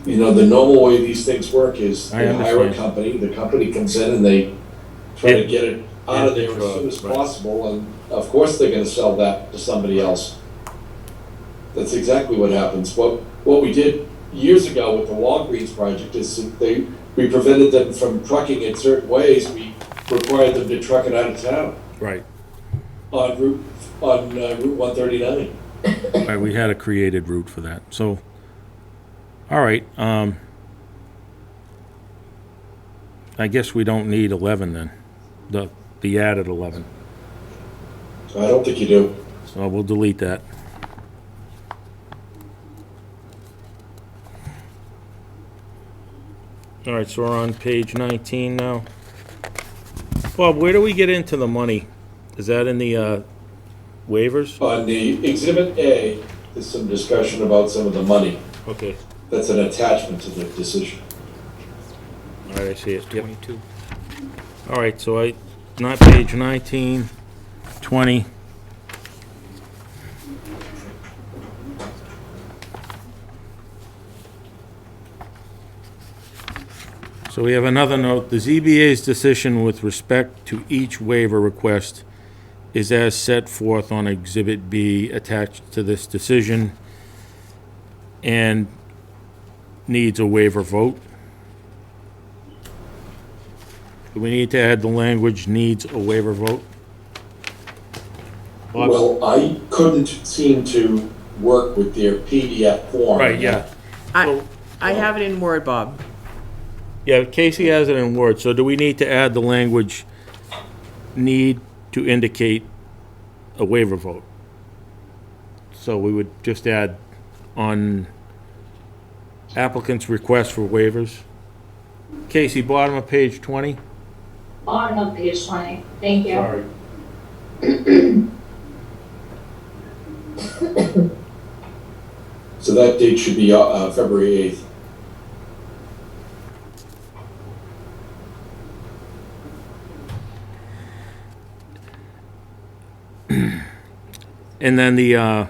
you know, the normal way these things work is I they hire a understand. company, the company comes in and they try to get it out of Yeah, there as soon as right. possible, and of course they're gonna sell that to somebody else. That's exactly what happens. What we did years ago with the Walgreens project is we prevented them from trucking it certain ways, we required them to truck it out of town Right. on Route 139. Right, we had a created route for that, so, all right, I guess we don't need 11 then, the added 11, I don't think you do. so we'll delete that. All right, so we're on page 19 now. Bob, where do we get into the money? Is that in the waivers? On the Exhibit A, there's some discussion about some of the money. Okay, That's an attachment to the decision. all right, I see it, yep. 22. All right, so not page 19, 20. So we have another note, the ZBA's decision with respect to each waiver request is as set forth on Exhibit B attached to this decision and needs a waiver vote. Do we need to add the language needs a waiver vote? Bob? Well, I couldn't seem to work with their PDF form. Right, yeah. I have it in Word, Bob. Yeah, Casey has it in Word, so do we need to add the language need to indicate a waiver vote? So we would just add on applicant's request for waivers. Casey, bottom of page 20? Bottom of page 20, thank you. Sorry. So that date should be February 8th. And then the,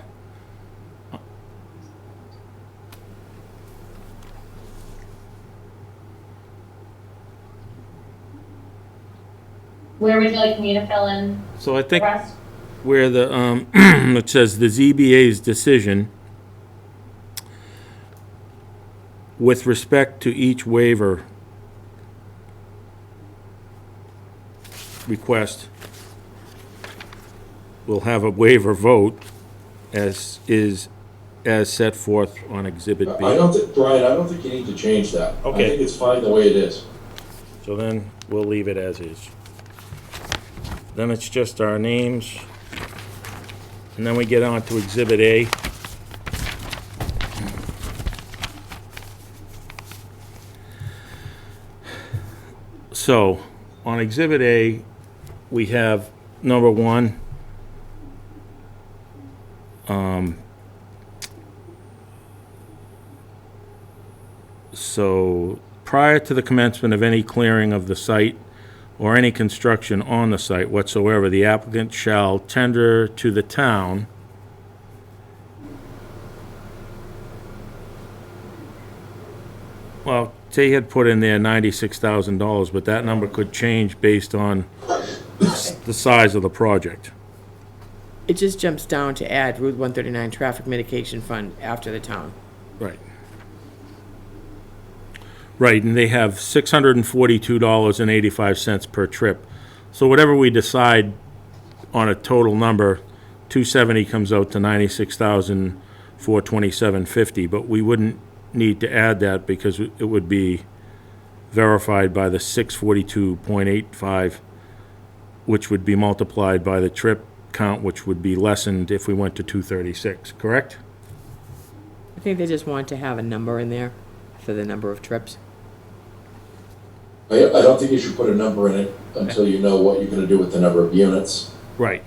Where would you like me to fill in so I the think rest? where the, it says the ZBA's decision with respect to each waiver request, we'll have a waiver vote as set forth on Exhibit B. Brian, I don't think you need to change that. Okay. I think it's fine the way it is. So then we'll leave it as is. Then it's just our names. And then we get on to Exhibit A. So, on Exhibit A, we have number 1. So, prior to the commencement of any clearing of the site or any construction on the site whatsoever, the applicant shall tender to the town well, they had put in there $96,000, but that number could change based on the size of the project. It just jumps down to add Route 139 Traffic Mitigation Fund after the town. Right. Right, and they have $642.85 per trip. So whatever we decide on a total number, 270 comes out to $96,427.50, but we wouldn't need to add that because it would be verified by the 642.85, which would be multiplied by the trip count, which would be lessened if we went to 236, correct? I think they just want to have a number in there for the number of trips. I don't think you should put a number in it until you know what you're gonna do with the number of units. Right.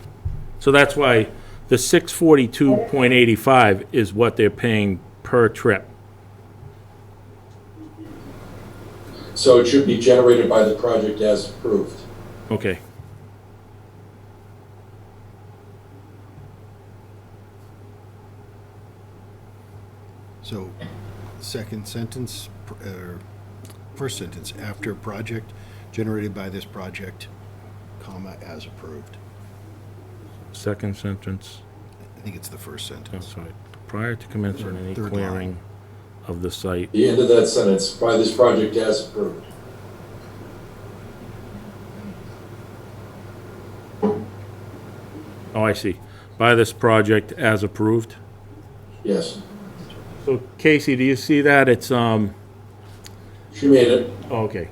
So that's why the 642.85 is what they're paying per trip. So it should be generated by the project as approved. Okay. So, second sentence, first sentence, after project generated by this project, comma, as approved. Second sentence. I think it's the first sentence. That's right. Prior to commencement any Third clearing of the site. The end of that sentence, by this project as approved. Oh, I see. By this project as approved. Yes, So Casey, do you see that? It's, she made it. oh, okay.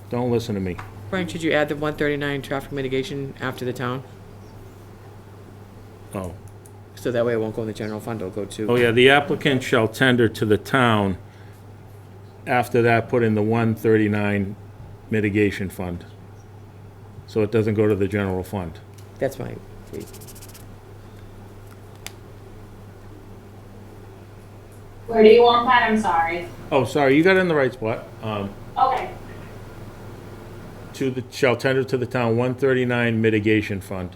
Don't listen to me. Brian, should you add the 139 Traffic Mitigation after the town? Oh. So that way it won't go in the general fund, it'll go to. Oh, yeah, the applicant shall tender to the town. After that, put in the 139 mitigation fund. So it doesn't go to the general fund. That's my, Where do you want that? I'm sorry. Oh, sorry, you got it in the right spot. Okay. To the, shall tender to the town 139 mitigation fund.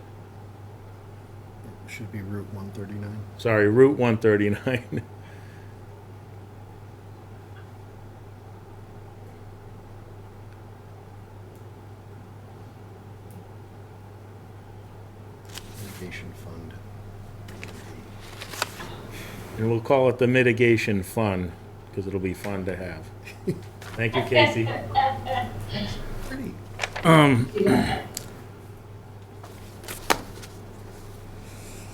Should be Route 139. Sorry, Route 139. Mitigation fund. And we'll call it the mitigation fund, because it'll be fun to have. Thank you, Casey. Pretty.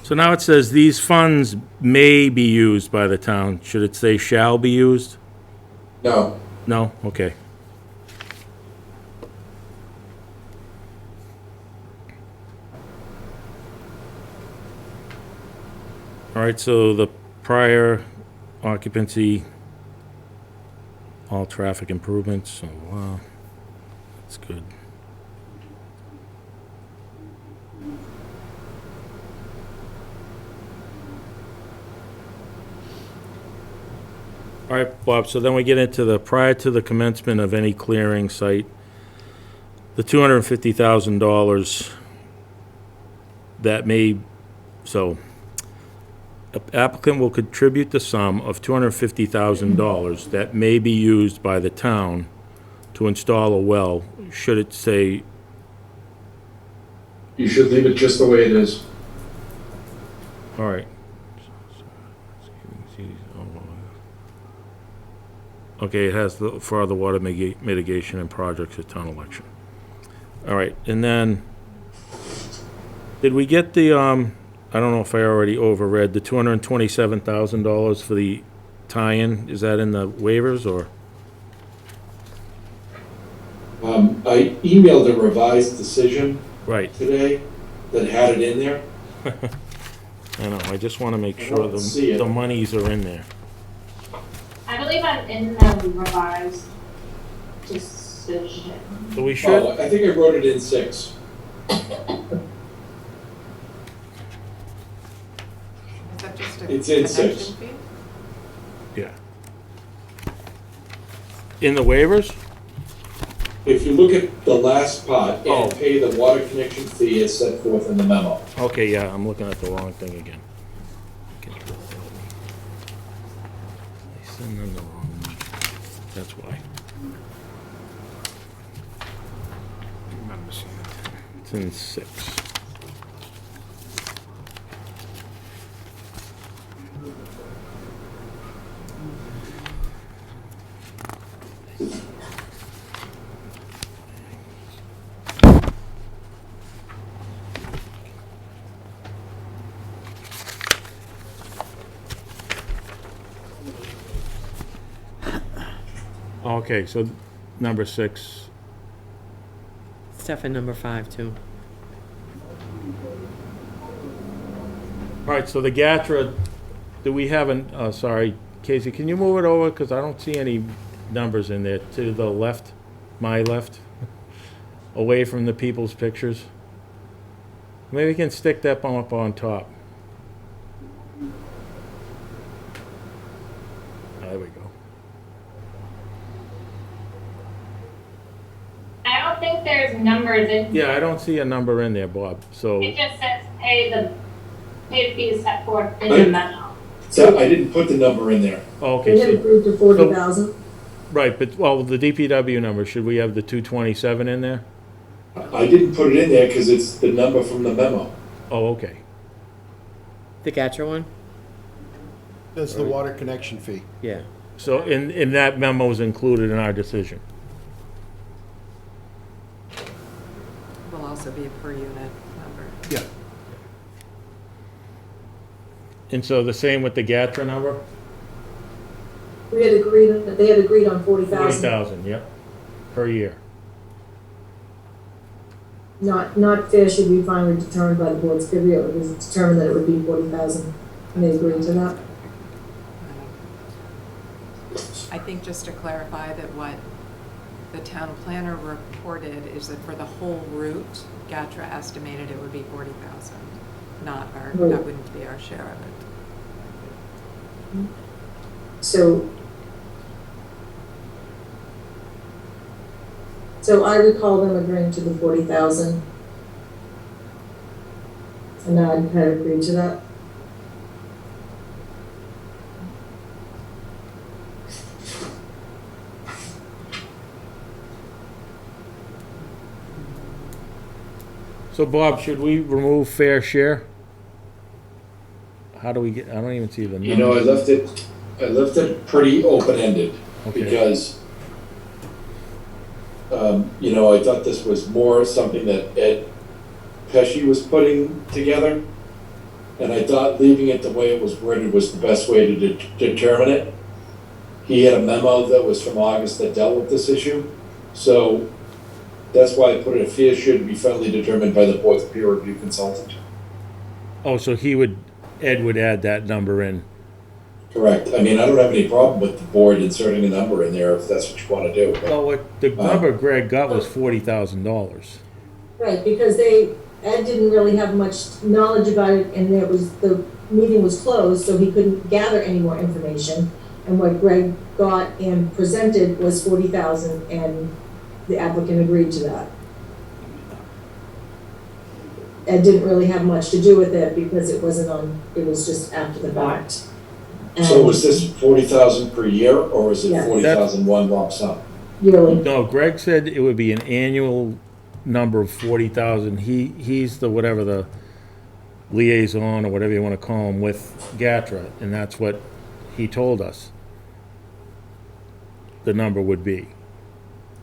So now it says these funds may be used by the town. Should it say shall be used? No, No? Okay. All right, so the prior occupancy, all traffic improvements, so, that's good. All right, Bob, so then we get into the prior to the commencement of any clearing site, the $250,000 that may, so applicant will contribute the sum of $250,000 that may be used by the town to install a well, should it say, you should leave it just the way it is. all right. Okay, it has the, for other water mitigation and projects at town election. All right, and then, did we get the, I don't know if I already overread, the $227,000 for the tie-in? Is that in the waivers, or? I emailed a revised decision Right, today that had it in there. I know, I just want to make I sure don't see it. the monies are in there. I believe I'm in the revised decision. So we should, Oh, I think I wrote it in 6. Is that just a It's in connection 6. fee? yeah. In the waivers? If you look at the last part, Oh. and pay the water connection fee as set forth in the memo. Okay, yeah, I'm looking at the wrong thing again. I send them the wrong one. That's why. Remember seeing it. It's in 6. Okay, so number 6. Stuff in number 5 too. All right, so the GATRA, do we have an, sorry, Casey, can you move it over? Because I don't see any numbers in there. To the left, my left, away from the people's pictures. Maybe we can stick that one up on top. There we go. I don't think there's numbers in. Yeah, I don't see a number in there, Bob, so, It just says pay the fees set forth in the memo. So I didn't put the number in there. okay, We had so, approved to 40,000. right, but, well, the DPW number, should we have the 227 in there? I didn't put it in there because it's the number from the memo. Oh, okay. The Gatra one? That's the water connection fee. Yeah. So, in that memo is included in our decision. Will also be a per unit number. Yeah. And so the same with the GATRA number? We had agreed, they had agreed on 40,000. 40,000, yep, per year. Not fair should be finally determined by the board's review. It was determined that it would be 40,000, and they agreed to that. I think just to clarify that what the town planner reported is that for the whole route, GATRA estimated it would be 40,000, not our, Right. that wouldn't be our share of it. So I recall them agreeing to the 40,000. And I had agreed to that. So Bob, should we remove fair share? How do we get, I don't even see the You know, numbers. I left it pretty open-ended Okay. because, you know, I thought this was more something that Ed Pesci was putting together. And I thought leaving it the way it was worded was the best way to determine it. He had a memo that was from August that dealt with this issue. So that's why I put it, a fee should be federally determined by the board's peer review consultant. Oh, so Ed would add that number in. Correct. I mean, I don't have any problem with the board inserting a number in there if that's what you want to do. but- Well, what the number Greg got was $40,000. Right, because Ed didn't really have much knowledge about it, and the meeting was closed, so he couldn't gather any more information. And what Greg got and presented was 40,000, and the applicant agreed to that. Ed didn't really have much to do with it because it was just after the fact. So was this 40,000 per year, or was it Yeah. 40,000 one lump sum? Yearly. No, Greg said it would be an annual number of 40,000. He's the, whatever, the liaison or whatever you want to call him with GATRA, and that's what he told us. the number would be.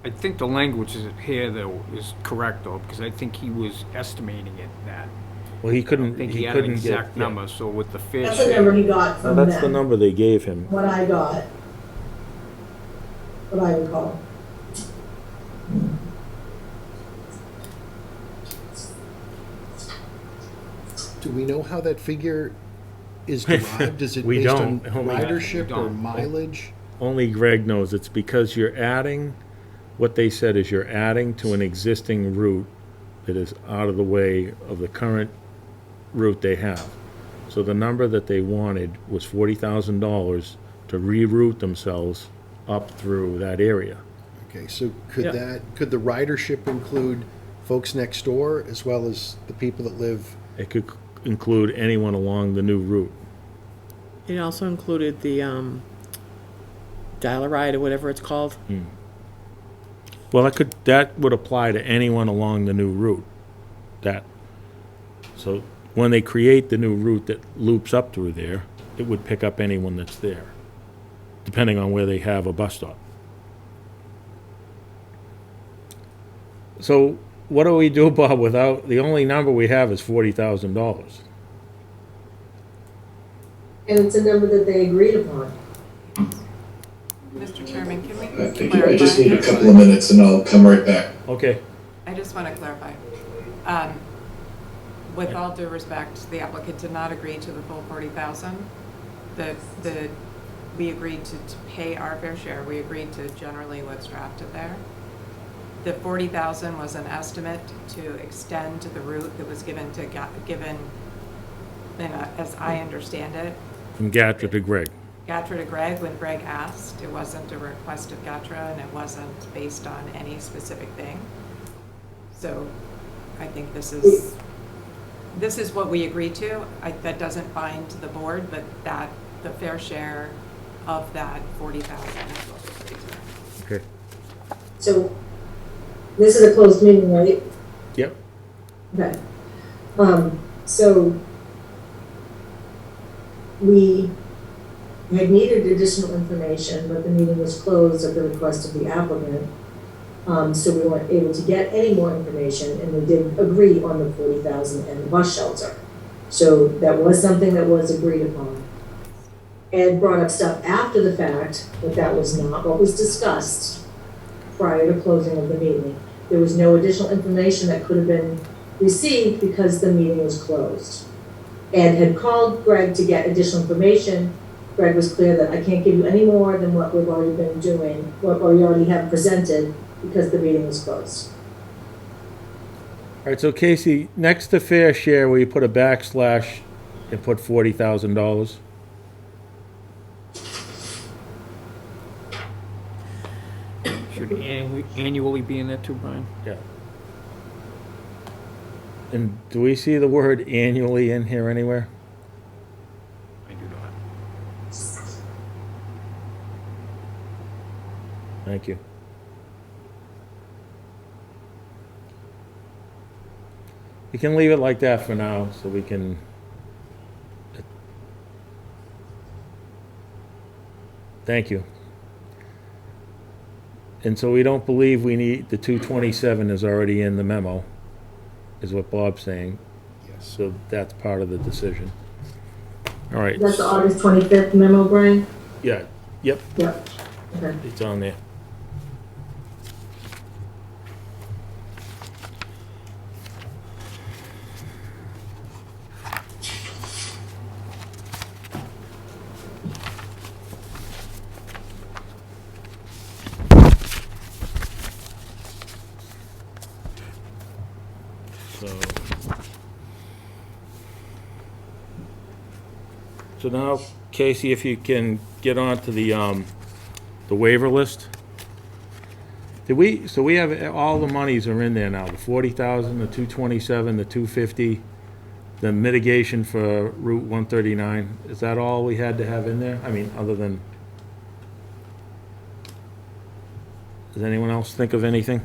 I think the language is here, though, is correct, though, because I think he was estimating it that. Well, he I couldn't, think he he had an couldn't get. exact number, so with the fair That's the number share. he got No, from that's the them, number they gave him. what I got. What I recall. Do we know how that figure is derived? Is it We based on don't. Only- ridership We or don't. mileage? Only Greg knows. It's because you're adding, what they said is you're adding to an existing route that is out of the way of the current route they have. So the number that they wanted was $40,000 to reroute themselves up through that area. Okay, so could Yeah. could the ridership include folks next door as well as the people that live? It could include anyone along the new route. It also included the, dial-a-ride or whatever it's called. Well, that would apply to anyone along the new route. So when they create the new route that loops up through there, it would pick up anyone that's there, depending on where they have a bus stop. So what do we do, Bob, without, the only number we have is $40,000? And it's a number that they agreed upon. Mr. Chairman, can we Thank you. I just need a clarify? couple of minutes and I'll come right back. Okay. I just want to clarify. With all due respect, the applicant did not agree to the full 40,000. We agreed to pay our fair share. We agreed to generally what's drafted there. The 40,000 was an estimate to extend the route that was given, as I understand it, From Gatra to Greg. Gatra to Greg when Greg asked. It wasn't a request of Gatra, and it wasn't based on any specific thing. So I think this is what we agreed to. That doesn't bind the board, but that the fair share of that 40,000 is what we agreed to. Okay. So, this is a closed meeting, right? Yep. Okay. So, we had needed additional information, but the meeting was closed at the request of the applicant. So we weren't able to get any more information, and we did agree on the 40,000 and the bus shelter. So that was something that was agreed upon. Ed brought up stuff after the fact, but that was not what was discussed prior to closing of the meeting. There was no additional information that could have been received because the meeting was closed. Ed had called Greg to get additional information. Greg was clear that I can't give you any more than what we've already been doing, what we already have presented, because the meeting was closed. All right, so Casey, next to fair share, will you put a backslash and put $40,000? Should annually be in there too, Brian? Yeah. And do we see the word annually in here anywhere? I do not. Thank you. We can leave it like that for now, so we can. Thank you. And so we don't believe we need, the 227 is already in the memo, is what Bob's saying. Yes. So that's part of the decision. All right. That's the August 25th memo, Brian? Yeah, yep, Yep. Okay. it's on there. So now, Casey, if you can get on to the waiver list. So we have, all the monies are in there now, the 40,000, the 227, the 250, the mitigation for Route 139. Is that all we had to have in there? I mean, other than, does anyone else think of anything?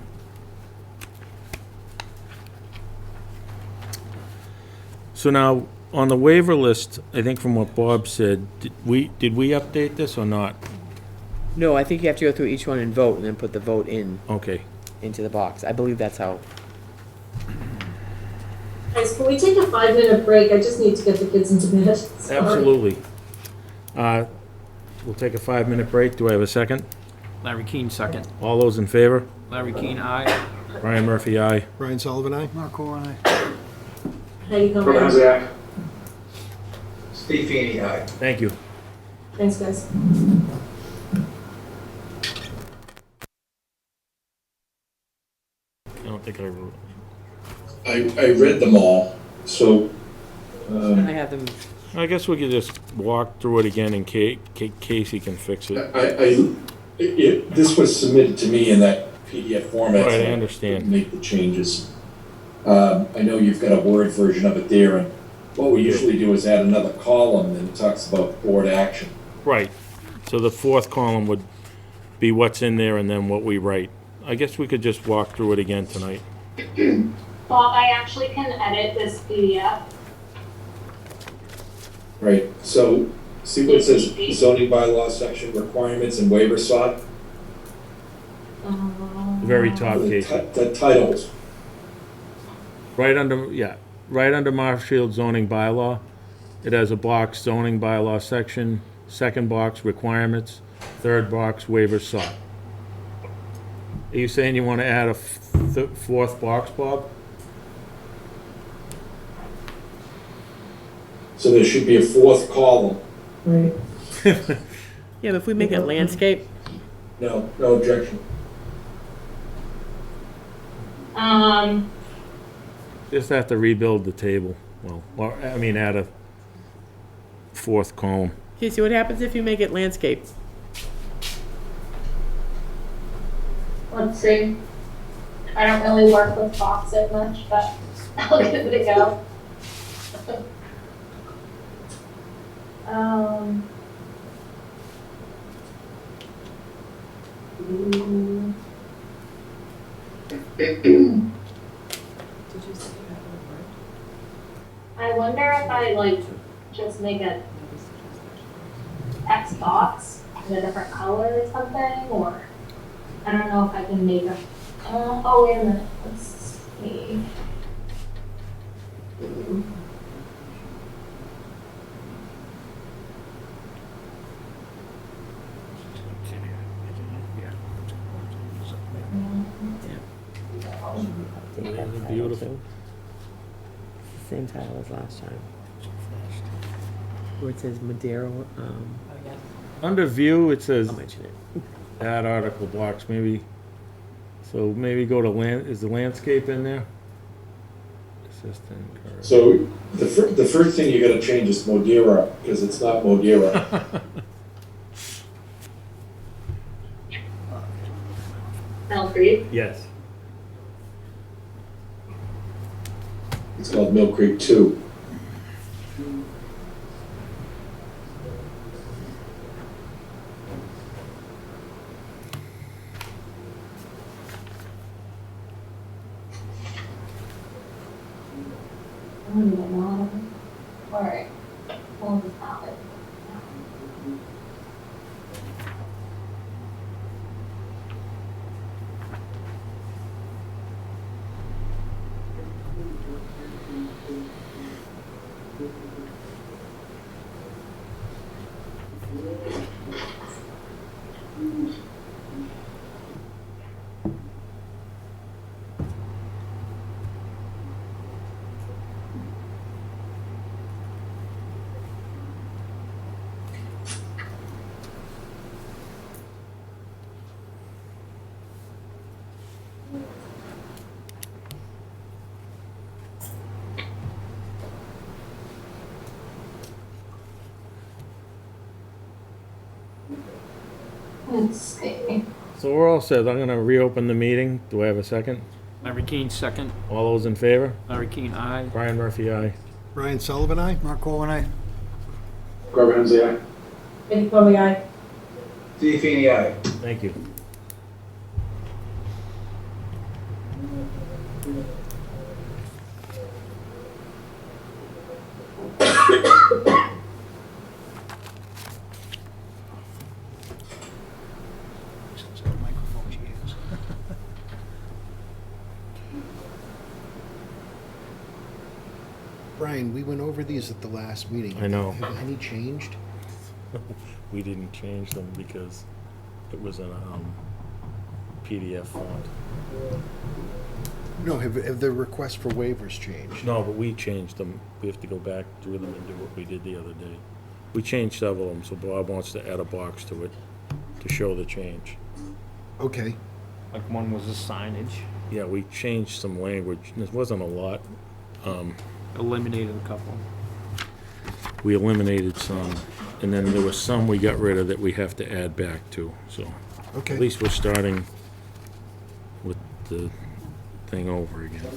So now, on the waiver list, I think from what Bob said, did we update this or not? No, I think you have to go through each one and vote, and then put the vote Okay. into the box. I believe that's how. Guys, can we take a 5-minute break? I just need to get the kids into bed. Sorry. Absolutely. We'll take a 5-minute break. Do I have a second? Larry Keane, second. All those in favor? Larry Keane, aye. Brian Murphy, aye. Brian Sullivan, aye? Mark Owen, aye. Heidi Corbin Conrad. Hensy, aye. Steve Feeney, aye. Thank you. Thanks, guys. I don't think I wrote. I read them all, so, I have them. I guess we could just walk through it again and Casey can fix it. this was submitted to me in that PDF format. Right, I so understand. could make the changes. I know you've got a Word version of it there, and what we usually do is add another column that talks about board action. Right. So the fourth column would be what's in there and then what we write. I guess we could just walk through it again tonight. Bob, I actually can edit this PDF. Right, so see what it says, zoning bylaw section, requirements and waiver sought? Very top, The Casey. the titles, Right under Marshfield zoning bylaw. It has a box, zoning bylaw section, second box, requirements, third box, waivers sought. Are you saying you want to add a fourth box, Bob? so there should be a fourth column. Right. Yeah, but if we make it landscape, No objection. Just have to rebuild the table. Well, or, I mean, add a fourth column. Casey, what happens if you make it landscape? Let's see. I don't really work with Fox that much, but I'll give it a go. I wonder if I like just make a X box in a different color or something, or I don't know if I can make a. Oh wait a minute. Let's see. Beautiful. Same title as last time. Where it says Madero, Under view, it says I'll mention it. add article blocks, maybe. So maybe go to is the landscape in there? Assistant. or- So the first thing you gotta change is Modera, because it's not Modera. Mill Creek. Yes. It's called Mill Creek 2. I don't even know. Alright. Hold this out. Let's see. So we're all set. I'm gonna reopen the meeting. Do I have a second? Larry Keane, second. All those in favor? Larry Keane, aye. Brian Murphy, aye. Brian Sullivan, aye? Mark Owen, aye. Corbin Hensy, aye. Heidi Conrad, aye. Steve Feeney, aye. Thank you. sensitive microphone she has. Brian, we went over these at the last meeting. I know. Have any changed? We didn't change them because it was in a PDF font. No, have the requests for waivers changed? No, but we changed them. We have to go back through them and do what we did the other day. We changed several of them, so Bob wants to add a box to it to show the change. Okay. Like one was the signage, Yeah, we changed some language. It wasn't a lot. eliminated a couple. We eliminated some, and then there was some we got rid of that we have to add back to, so. Okay. At least we're starting with the thing over again.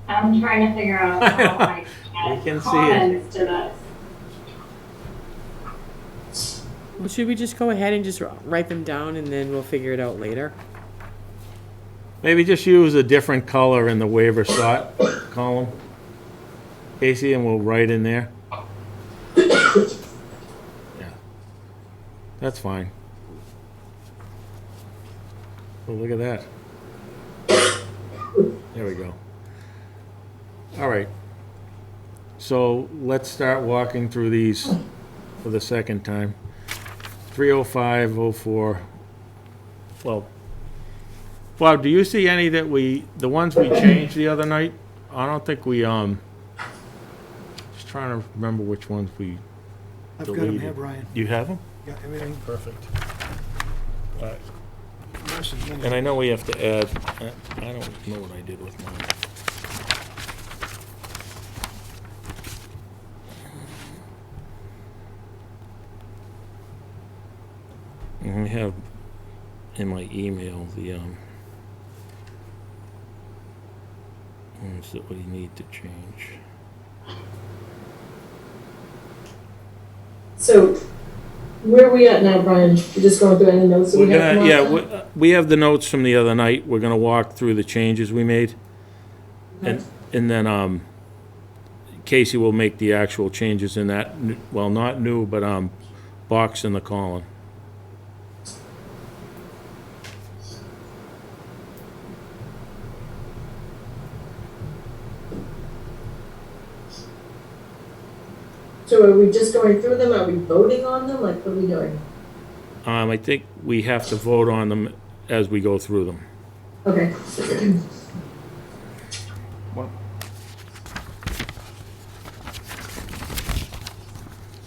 I'm trying to figure out how I We add can see it. comments to this. Well, should we just go ahead and just write them down and then we'll figure it out later? Maybe just use a different color in the waiver sort column, Casey, and we'll write in there. Yeah, that's fine. Oh, look at that. There we go. All right. So let's start walking through these for the second time. 305, 04. Well, Bob, do you see any that the ones we changed the other night? I don't think we, just trying to remember which ones we I've got them deleted. here, Brian. You have them? Yeah, everything. Perfect. All right. Versus many. And I know we have to add, I don't know what I did with mine. And I have in my email the ones that we need to change. So, where are we at now, Brian? We're just going through any notes that We're we have gonna, from last yeah, time? we have the notes from the other night. We're gonna walk through the changes we made. And then, Casey will make the actual changes in that, well, not new, but, box in the column. So are we just going through them? Are we voting on them? Like, what are we doing? I think we have to vote on them as we go through them. Okay. Well,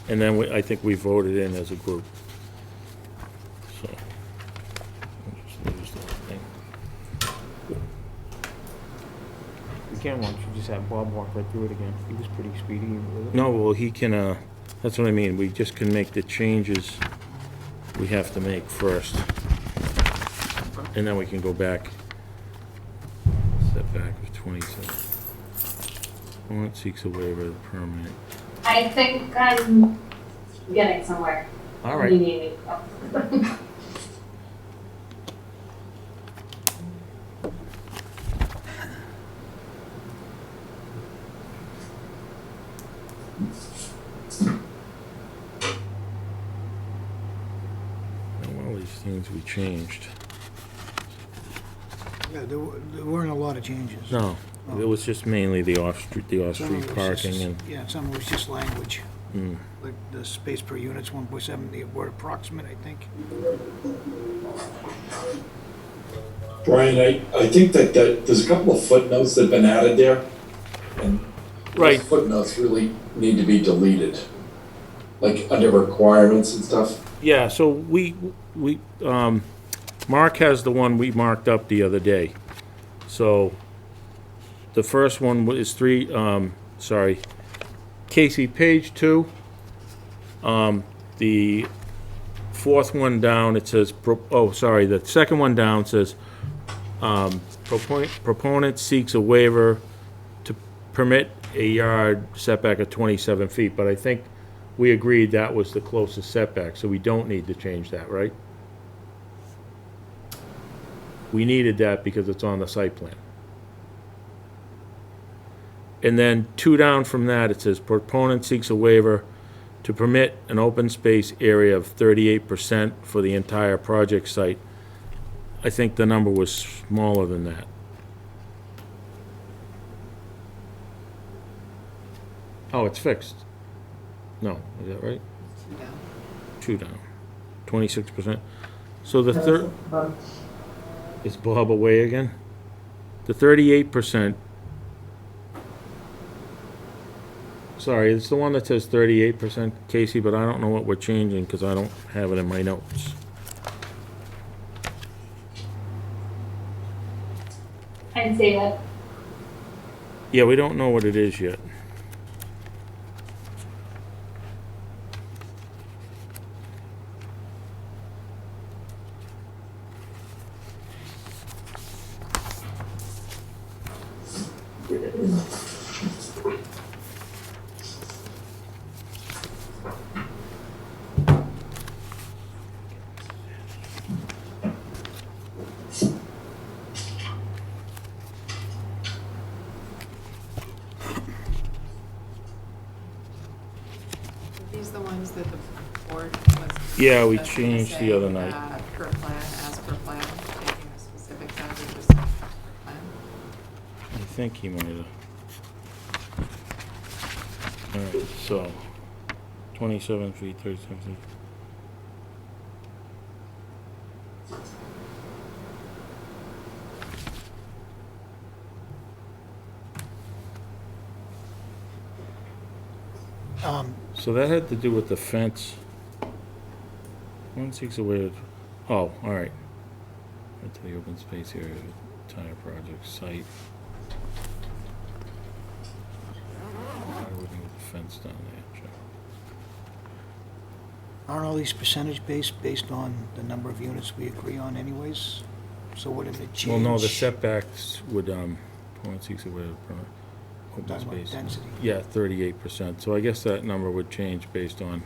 And then I think we voted in as a group. So. I'll just lose the whole thing. we can't want you just have Bob walk right through it again. He was pretty speedy with it. No, well, he can, that's what I mean, we just can make the changes we have to make first. And then we can go back. Setback of 27. Warrant seeks a waiver of the permit. I think I'm getting somewhere. All You right, need me. Oh. all these things we changed. Yeah, there weren't a lot of changes. No, it was just mainly the off-street Some of parking it was just- and, Yeah, some of it was just language, mm, like the space per unit's 1.7, the word approximate, I think. Brian, I think that there's a couple of footnotes that have been added there. And Right. those footnotes really need to be deleted. Like under requirements and stuff. yeah, so Mark has the one we marked up the other day. So, the first one is Casey, page 2. The fourth one down, it says, the second one down says, proponent seeks a waiver to permit a yard setback of 27 feet, but I think we agreed that was the closest setback, so we don't need to change that, right? We needed that because it's on the site plan. And then 2 down from that, it says proponent seeks a waiver to permit an open space area of 38% for the entire project site. I think the number was smaller than that. Oh, it's fixed. No, is that right? 2 down. 26%. So the third, is Bob away again? The 38%. Sorry, it's the one that says 38%, Casey, but I don't know what we're changing because I don't have it in my notes. I didn't see it. Yeah, we don't know what it is yet. Are these the ones that the board was? Yeah, we just gonna changed the say, other night. Per plan, as per plan, taking the specifics out of just per plan? I think he might have. All right, so 27 feet, 37 feet. So that had to do with the fence. One seeks a way to, oh, all right. Right to the open space area of the entire project site. Why would we with the fence down there, Joe? Aren't all these percentage based on the number of units we agree on anyways? So wouldn't it change? Well, no, the setbacks would, one seeks a way to, open Talking about space. density. Yeah, 38%. So I guess that number would change based on,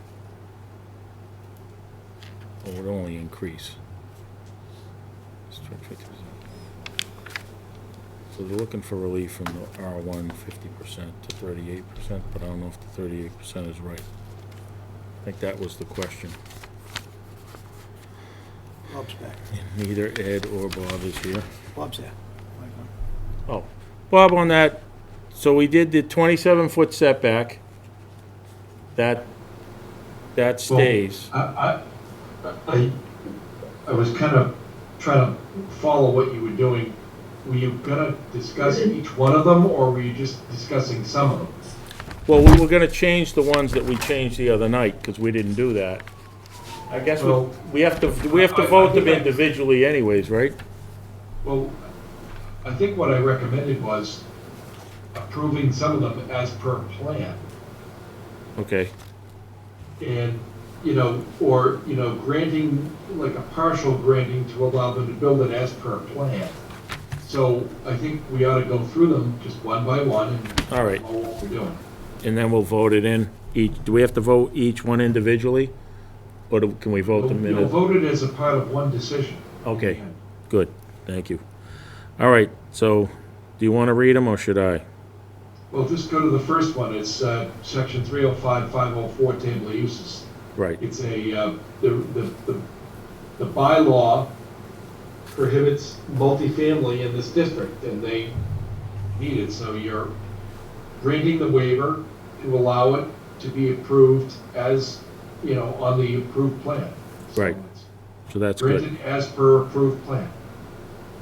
or would only increase. Strike 50%. So they're looking for relief from the R1 50% to 38%, but I don't know if the 38% is right. I think that was the question. Bob's back. And neither Ed or Bob is here. Bob's there. Oh, Bob, on that, so we did the 27-foot setback. That stays. I was kind of trying to follow what you were doing. Were you gonna discuss each one of them, or were you just discussing some of them? Well, we were gonna change the ones that we changed the other night, because we didn't do that. I guess Well, we have to I vote them think individually anyways, right? Well, I think what I recommended was approving some of them as per plan. Okay, And, granting, like a partial granting to allow them to build it as per plan. So I think we ought to go through them just one by one and all right. know what we're doing. And then we'll vote it in each, do we have to vote each one individually? Or can we vote them in? You'll vote it as a part of one decision. Okay, good, thank you. All right, so, do you want to read them, or should I? Well, just go to the first one. It's section 305, 504, table of uses. Right, It's the bylaw prohibits multifamily in this district, and they need it, so you're granting the waiver to allow it to be approved as, on the approved plan. So Right. it's so that's good, Granted as per approved plan.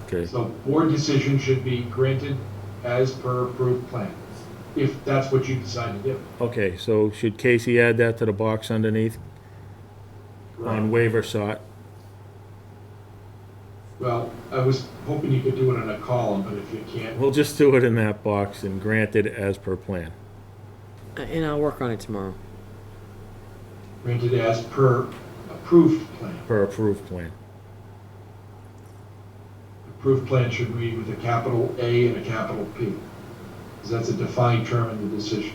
okay. So board decision should be granted as per approved plan, if that's what you decide to do. Okay, so should Casey add that to the box underneath? On waiver sought? Well, I was hoping you could do it in a column, but if you can't, We'll just do it in that box and grant it as per plan. And I'll work on it tomorrow. granted as per approved plan. Per approved plan. Approved plan should read with a capital A and a capital P, because that's a defined term in the decision.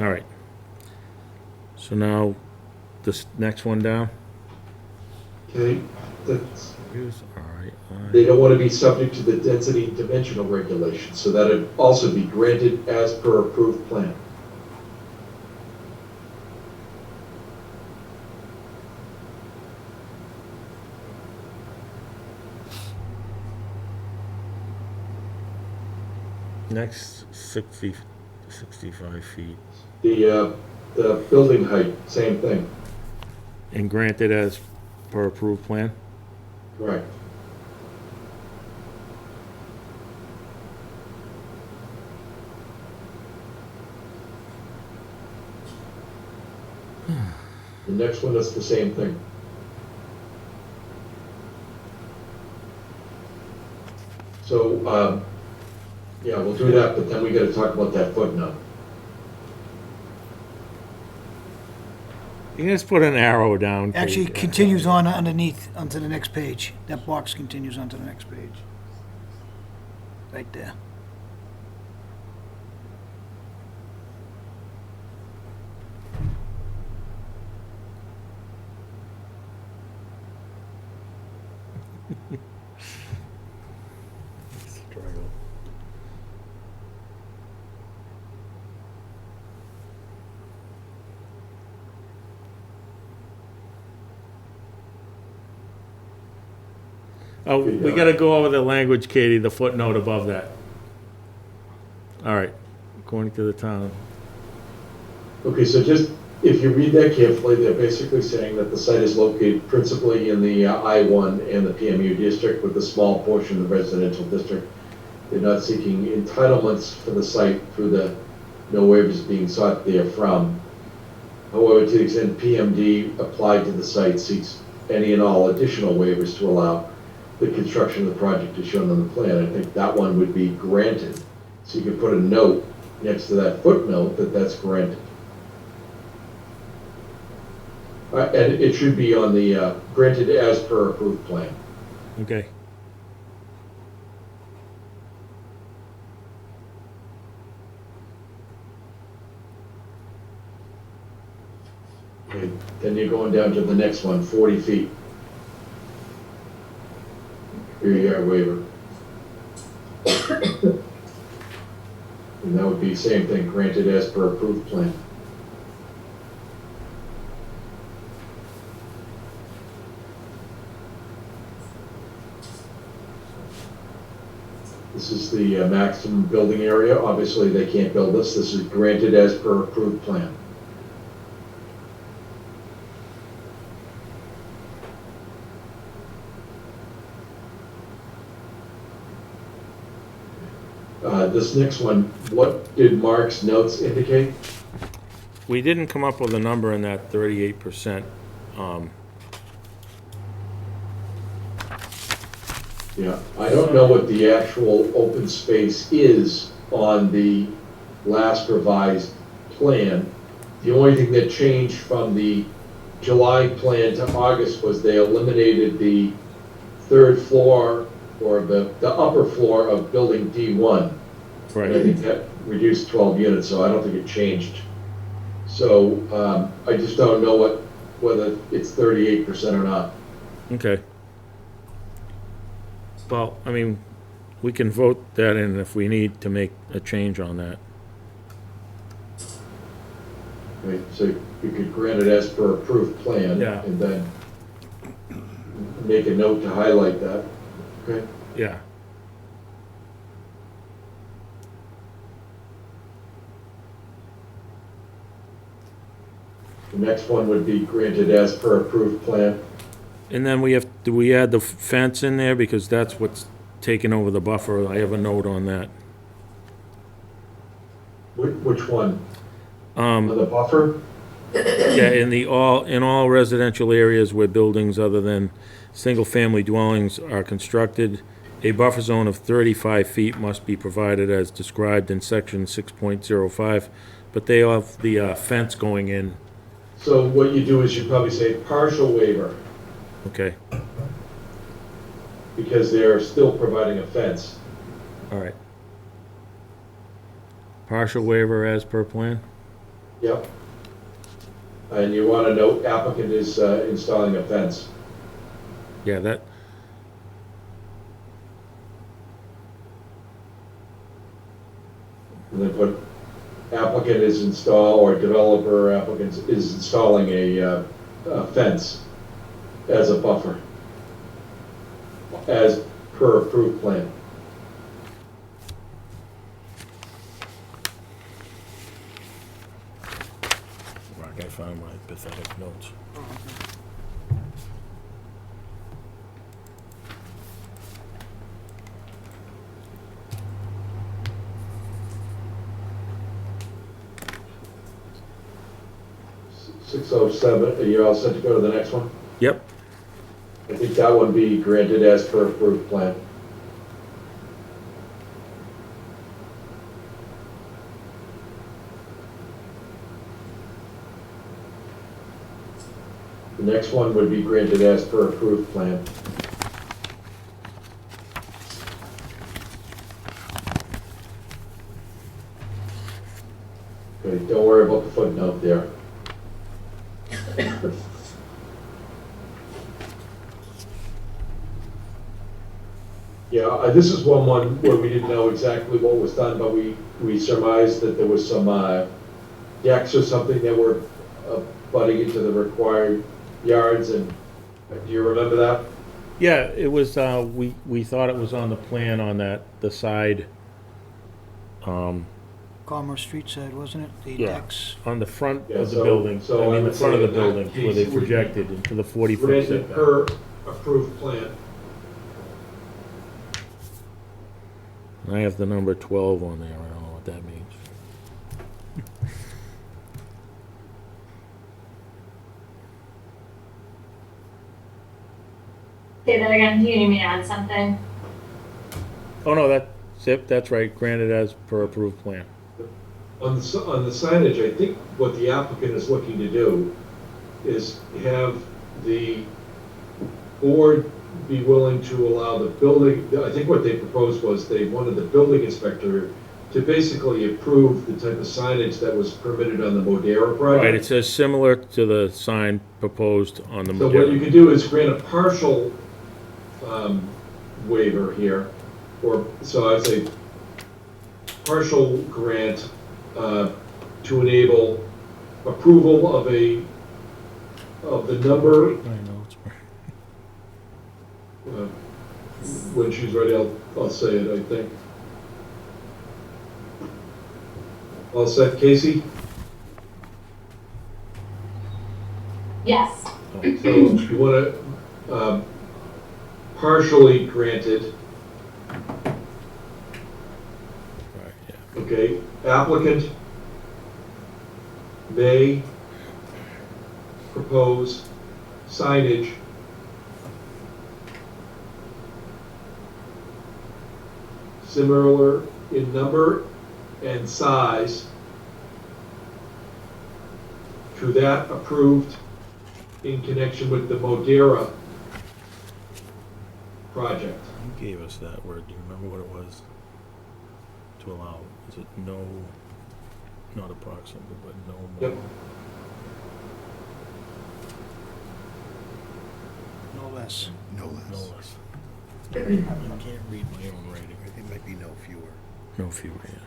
All right. So now, this next one down? Okay, that's Use RI. They don't want to be subject to the density dimensional regulations, so that'd also be granted as per approved plan. Next, 65 feet. The building height, same thing, And granted as per approved plan? correct. The next one is the same thing. So, yeah, we'll do that, but then we gotta talk about that footnote. You can just put an arrow down. Actually, it continues on underneath, onto the next page. That box continues onto the next page. Right there. Struggle. Oh, we gotta go over the language, Katie, the footnote above that. All right, according to the town. Okay, so just, if you read that carefully, they're basically saying that the site is located principally in the I-1 and the PMU district with a small portion of the residential district. They're not seeking entitlements for the site through the no waivers being sought therefrom. However, to the extent PMD applied to the site seeks any and all additional waivers to allow the construction of the project as shown on the plan, I think that one would be granted. So you could put a note next to that footnote that that's granted. And it should be on the granted as per approved plan. Okay. Okay, then you're going down to the next one, 40 feet. Rear yard waiver. And that would be same thing, granted as per approved plan. This is the maximum building area. Obviously, they can't build this. This is granted as per approved plan. This next one, what did Mark's notes indicate? We didn't come up with a number in that 38%. Yeah, I don't know what the actual open space is on the last revised plan. The only thing that changed from the July plan to August was they eliminated the third floor or the upper floor of building D1. And I think that reduced 12 units, so I don't think it changed. So I just don't know whether it's 38% or not. Okay. Well, I mean, we can vote that in if we need to make a change on that. Right, so you could grant it as per approved plan. Yeah. And then make a note to highlight that, okay? Yeah. The next one would be granted as per approved plan. And then do we add the fence in there? Because that's what's taking over the buffer. I have a note on that. Which one? On the buffer? Yeah, in all residential areas where buildings other than single-family dwellings are constructed, a buffer zone of 35 feet must be provided as described in section 6.05, but they have the fence going in. So what you do is you probably say partial waiver, Okay, because they're still providing a fence. all right. Partial waiver as per plan? Yep. And you want to note applicant is installing a fence. Yeah, And then put applicant is install, or developer applicant is installing a fence as a buffer, as per approved plan. Rock, I found my pathetic notes. Six oh seven, are you all set to go to the next one? Yep. I think that would be granted as per approved plan. The next one would be granted as per approved plan. Okay, don't worry about the footnote there. Yeah, this is one where we didn't know exactly what was done, but we surmised that there was some decks or something that were butting into the required yards, and do you remember that? Yeah, it was, we thought it was on the plan on the side, Commerce Street side, wasn't it? The Yeah. decks. on the front Yeah, of the so- building. so I I mean, the would front of say the in that building where they case it would be projected into the 40-foot Granted setback. per approved plan. I have the number 12 on there, I don't know what that means. Say that again, do you need me to add something? Oh, no, that's right, granted as per approved plan. On the signage, I think what the applicant is looking to do is have the board be willing to allow the building, I think what they proposed was they wanted the building inspector to basically approve the type of signage that was permitted on the Modera project. Right, it says similar to the sign proposed on the So what you Modera. can do is grant a partial waiver here, or, so I'd say partial grant to enable approval of the number, I know, it's when she's ready, I'll say it, I think. All set, Casey? Yes. So you want to partially granted, right, yeah. okay, applicant may propose signage similar in number and size to that approved in connection with the Modera project. Who gave us that word? Do you remember what it was? To allow, is it no, not approximately, but no more? Yep. No less. No No less. less. I can't read my own writing. It might be no fewer. No fewer, yeah.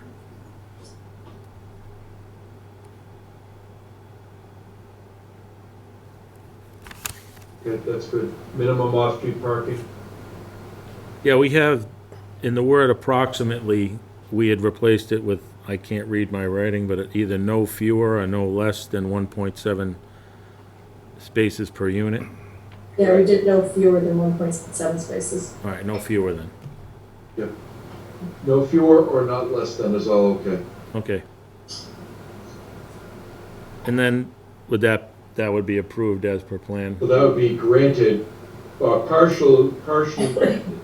Good, that's good. Minimum off-street parking. Yeah, we have, in the word approximately, we had replaced it with, I can't read my writing, but either no fewer or no less than 1.7 spaces per unit. Yeah, we did no fewer than 1.7 spaces. All right, no fewer then. Yep. No fewer or not less than is all okay. Okay. And then would that would be approved as per plan? So that would be granted, partially granted.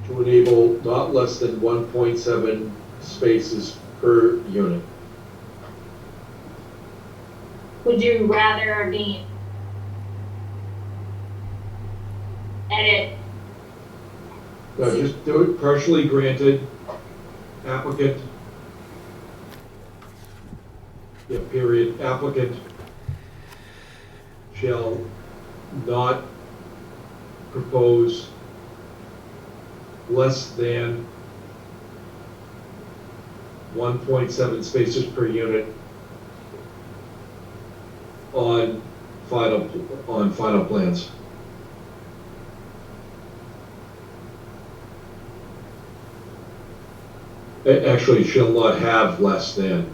To enable not less than 1.7 spaces per unit. Would you rather me edit? No, just do it partially granted, applicant. Yeah, period, applicant shall not propose less than 1.7 spaces per unit on final plans. Actually, shall not have less than,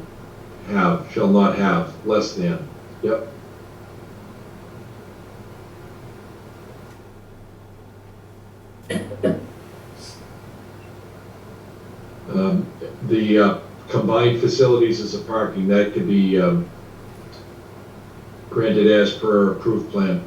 shall not have less than, yep. The combined facilities as a parking, that could be granted as per approved plan.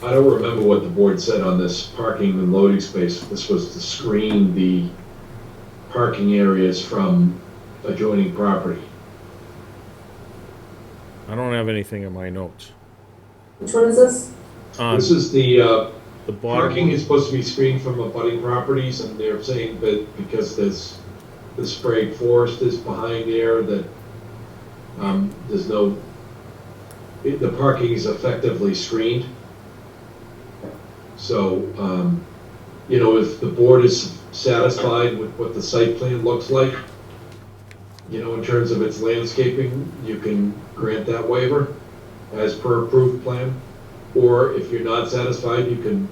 I don't remember what the board said on this parking and loading space. This was to screen the parking areas from adjoining property. I don't have anything in my notes. Which one is this? This is the The bottom parking one. is supposed to be screened from abutting properties, and they're saying that because there's the sprayed forest is behind there, that there's no, the parking is effectively screened. So, you know, if the board is satisfied with what the site plan looks like, you know, in terms of its landscaping, you can grant that waiver as per approved plan. Or if you're not satisfied, you can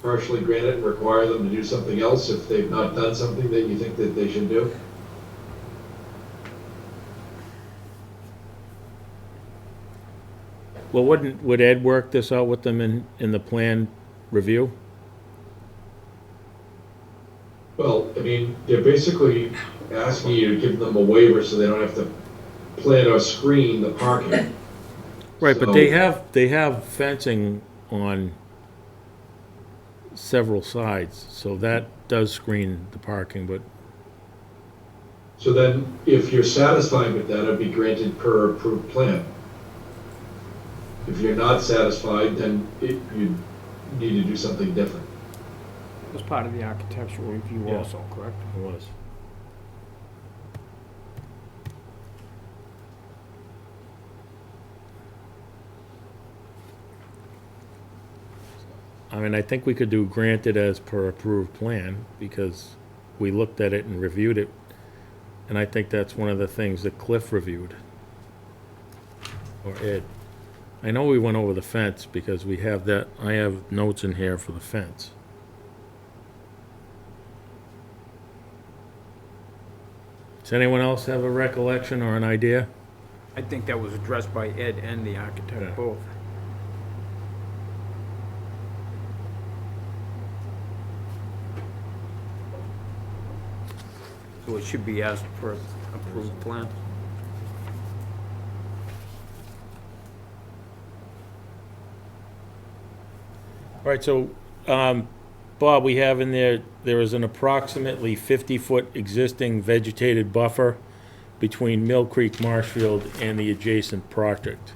partially grant it and require them to do something else if they've not done something that you think that they should do. Well, would Ed work this out with them in the plan review? Well, I mean, they're basically asking you to give them a waiver so they don't have to plan or screen the parking. Right, but So- they have fencing on several sides, so that does screen the parking, but So then, if you're satisfied with that, it'd be granted per approved plan. If you're not satisfied, then you need to do something different. It was part of the architectural review Yeah. also, correct? it was. I mean, I think we could do granted as per approved plan, because we looked at it and reviewed it, and I think that's one of the things that Cliff reviewed. Or Ed. I know we went over the fence, because we have that, I have notes in here for the fence. Does anyone else have a recollection or an idea? I think that was addressed by Ed and the Yeah. architect both. So it should be asked for approved plan. All right, so, Bob, we have in there is an approximately 50-foot existing vegetated buffer between Mill Creek, Marshfield, and the adjacent project.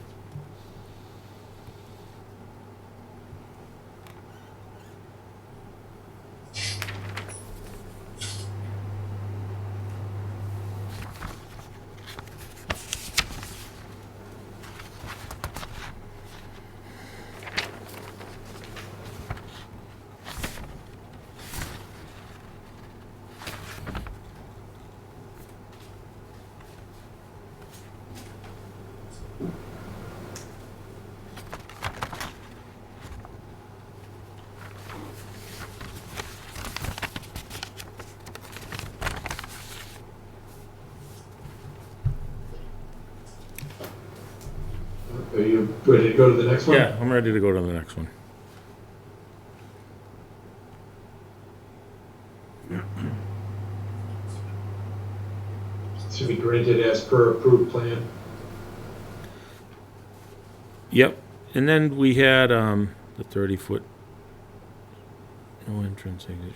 Are you ready to go to the next one? Yeah, I'm ready to go to the next one. To be granted as per approved plan. Yep, and then we had, the 30-foot, no entrance exit.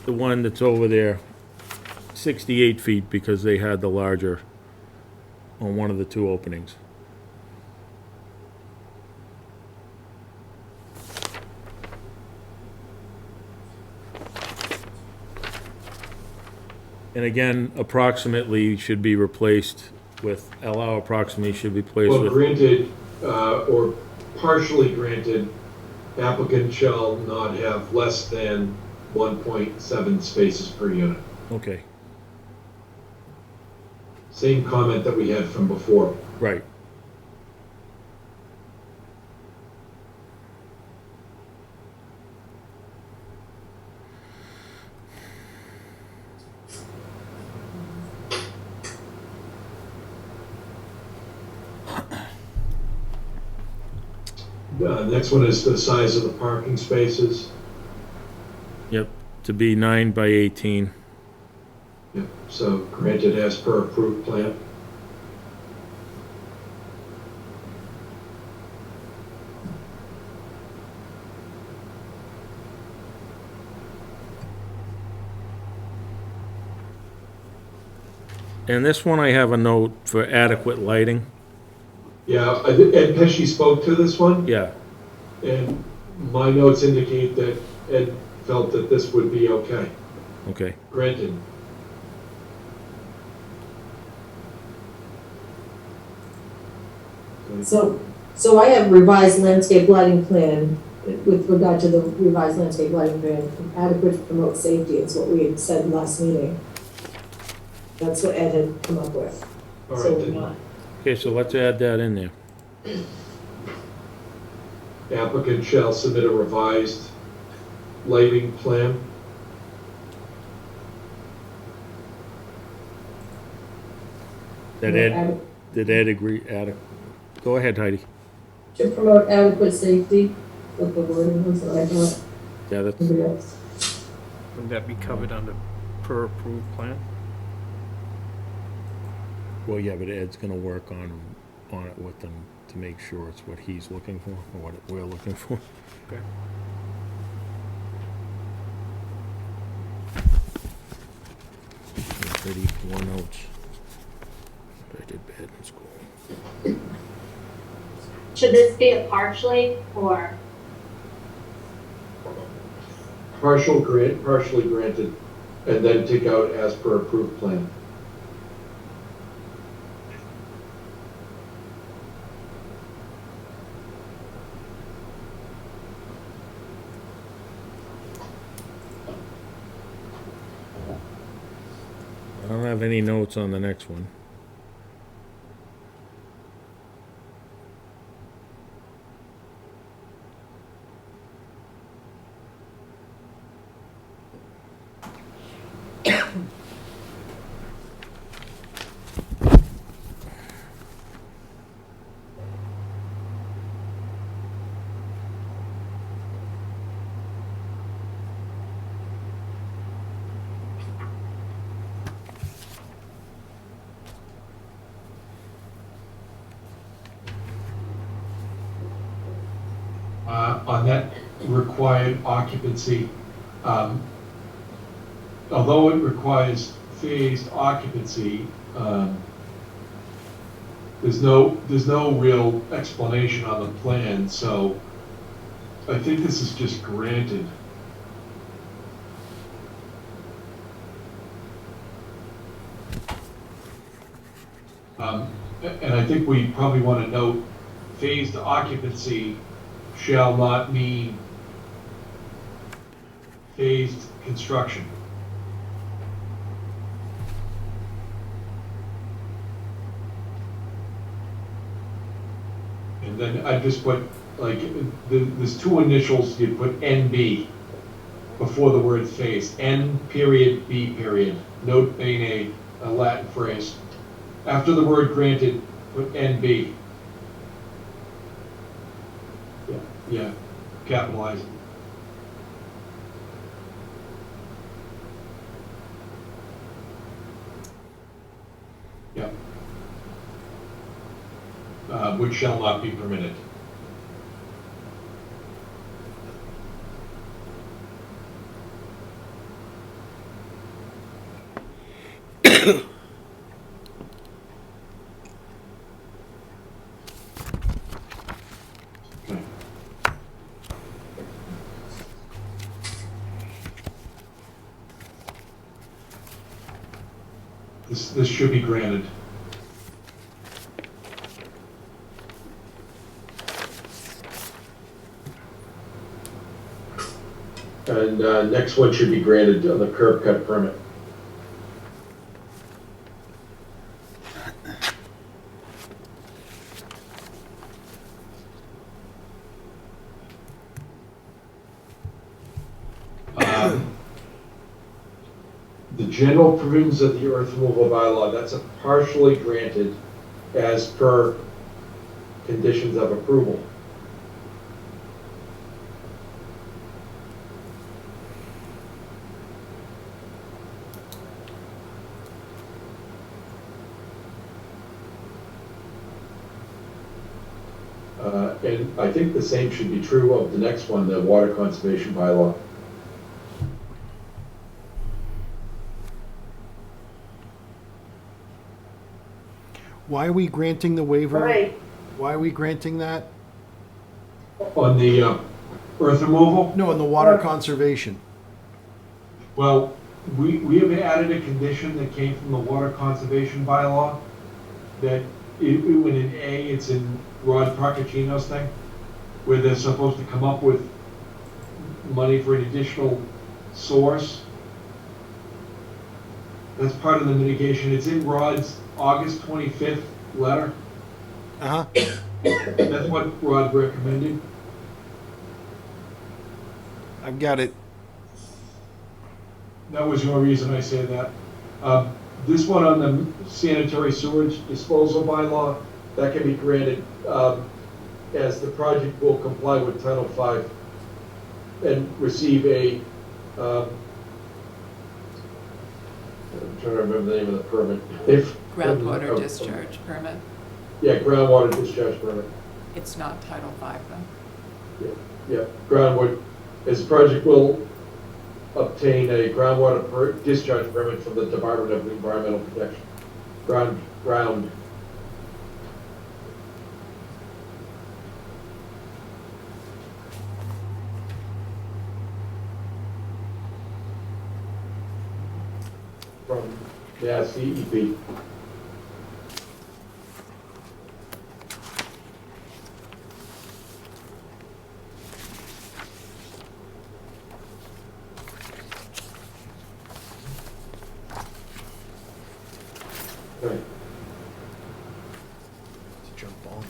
The one that's over there, 68 feet, because they had the larger on one of the two openings. And again, approximately should be replaced with, allow approximately should be placed Well, with, granted, or partially granted, applicant shall not have less than 1.7 spaces per unit. okay, Same comment that we had from before. right. Next one is the size of the parking spaces. Yep, to be 9 by 18. Yep, so granted as per approved plan. And this one I have a note for adequate lighting. Yeah, Ed Pesci spoke to this one, Yeah, and my notes indicate that Ed felt that this would be okay. okay. Granted. So I have revised landscape lighting plan, with regard to the revised landscape lighting plan, adequate to promote safety, it's what we had said last meeting. That's what Ed had come up with. All So right, we're then. not, Okay, so let's add that in there. Applicant shall submit a revised lighting plan. Did Ed agree, go ahead, Heidi. to promote adequate safety, what the wording was that I thought, Yeah, that's, somebody else. Would that be covered under per approved plan? well, yeah, but Ed's gonna work on it with them to make sure it's what he's looking for, or what we're looking for. Okay. Thirty-four notes. I did bad in school. Should this be a partially or? Partially granted, and then take out as per approved plan. I don't have any notes on the next one. On that required occupancy, although it requires phased occupancy, there's no real explanation on the plan, so I think this is just granted. And I think we probably want to note phased occupancy shall not mean phased construction. And then I just put, like, there's two initials, you put NB before the word phased. N period, B period. Note bene, a Latin phrase. After the word granted, put NB. Yeah, capitalize it. Yeah. Which shall not be permitted. Okay. this should be granted. And next one should be granted on the curb cut permit. The general provisions of the earth removal bylaw, that's a partially granted as per conditions of approval. And I think the same should be true of the next one, the water conservation bylaw. Why are we granting the waiver? Right. Why are we granting that? On the earth removal, No, in the water conservation. well, we have added a condition that came from the water conservation bylaw that when in A, it's in Rod Procacino's thing, where they're supposed to come up with money for an additional source. That's part of the mitigation. It's in Rod's August 25th letter. Uh-huh. That's what Rod recommended. I've got it. That was the only reason I say that. This one on the sanitary sewage disposal bylaw, that can be granted as the project will comply with Title V and receive a, I'm trying to remember the name of the permit. Groundwater discharge permit. Yeah, groundwater discharge permit. It's not Title V though. Yeah, groundwater, as the project will obtain a groundwater discharge permit from the Department of Environmental Protection. Ground. From, yeah, CEP. Right. Jump on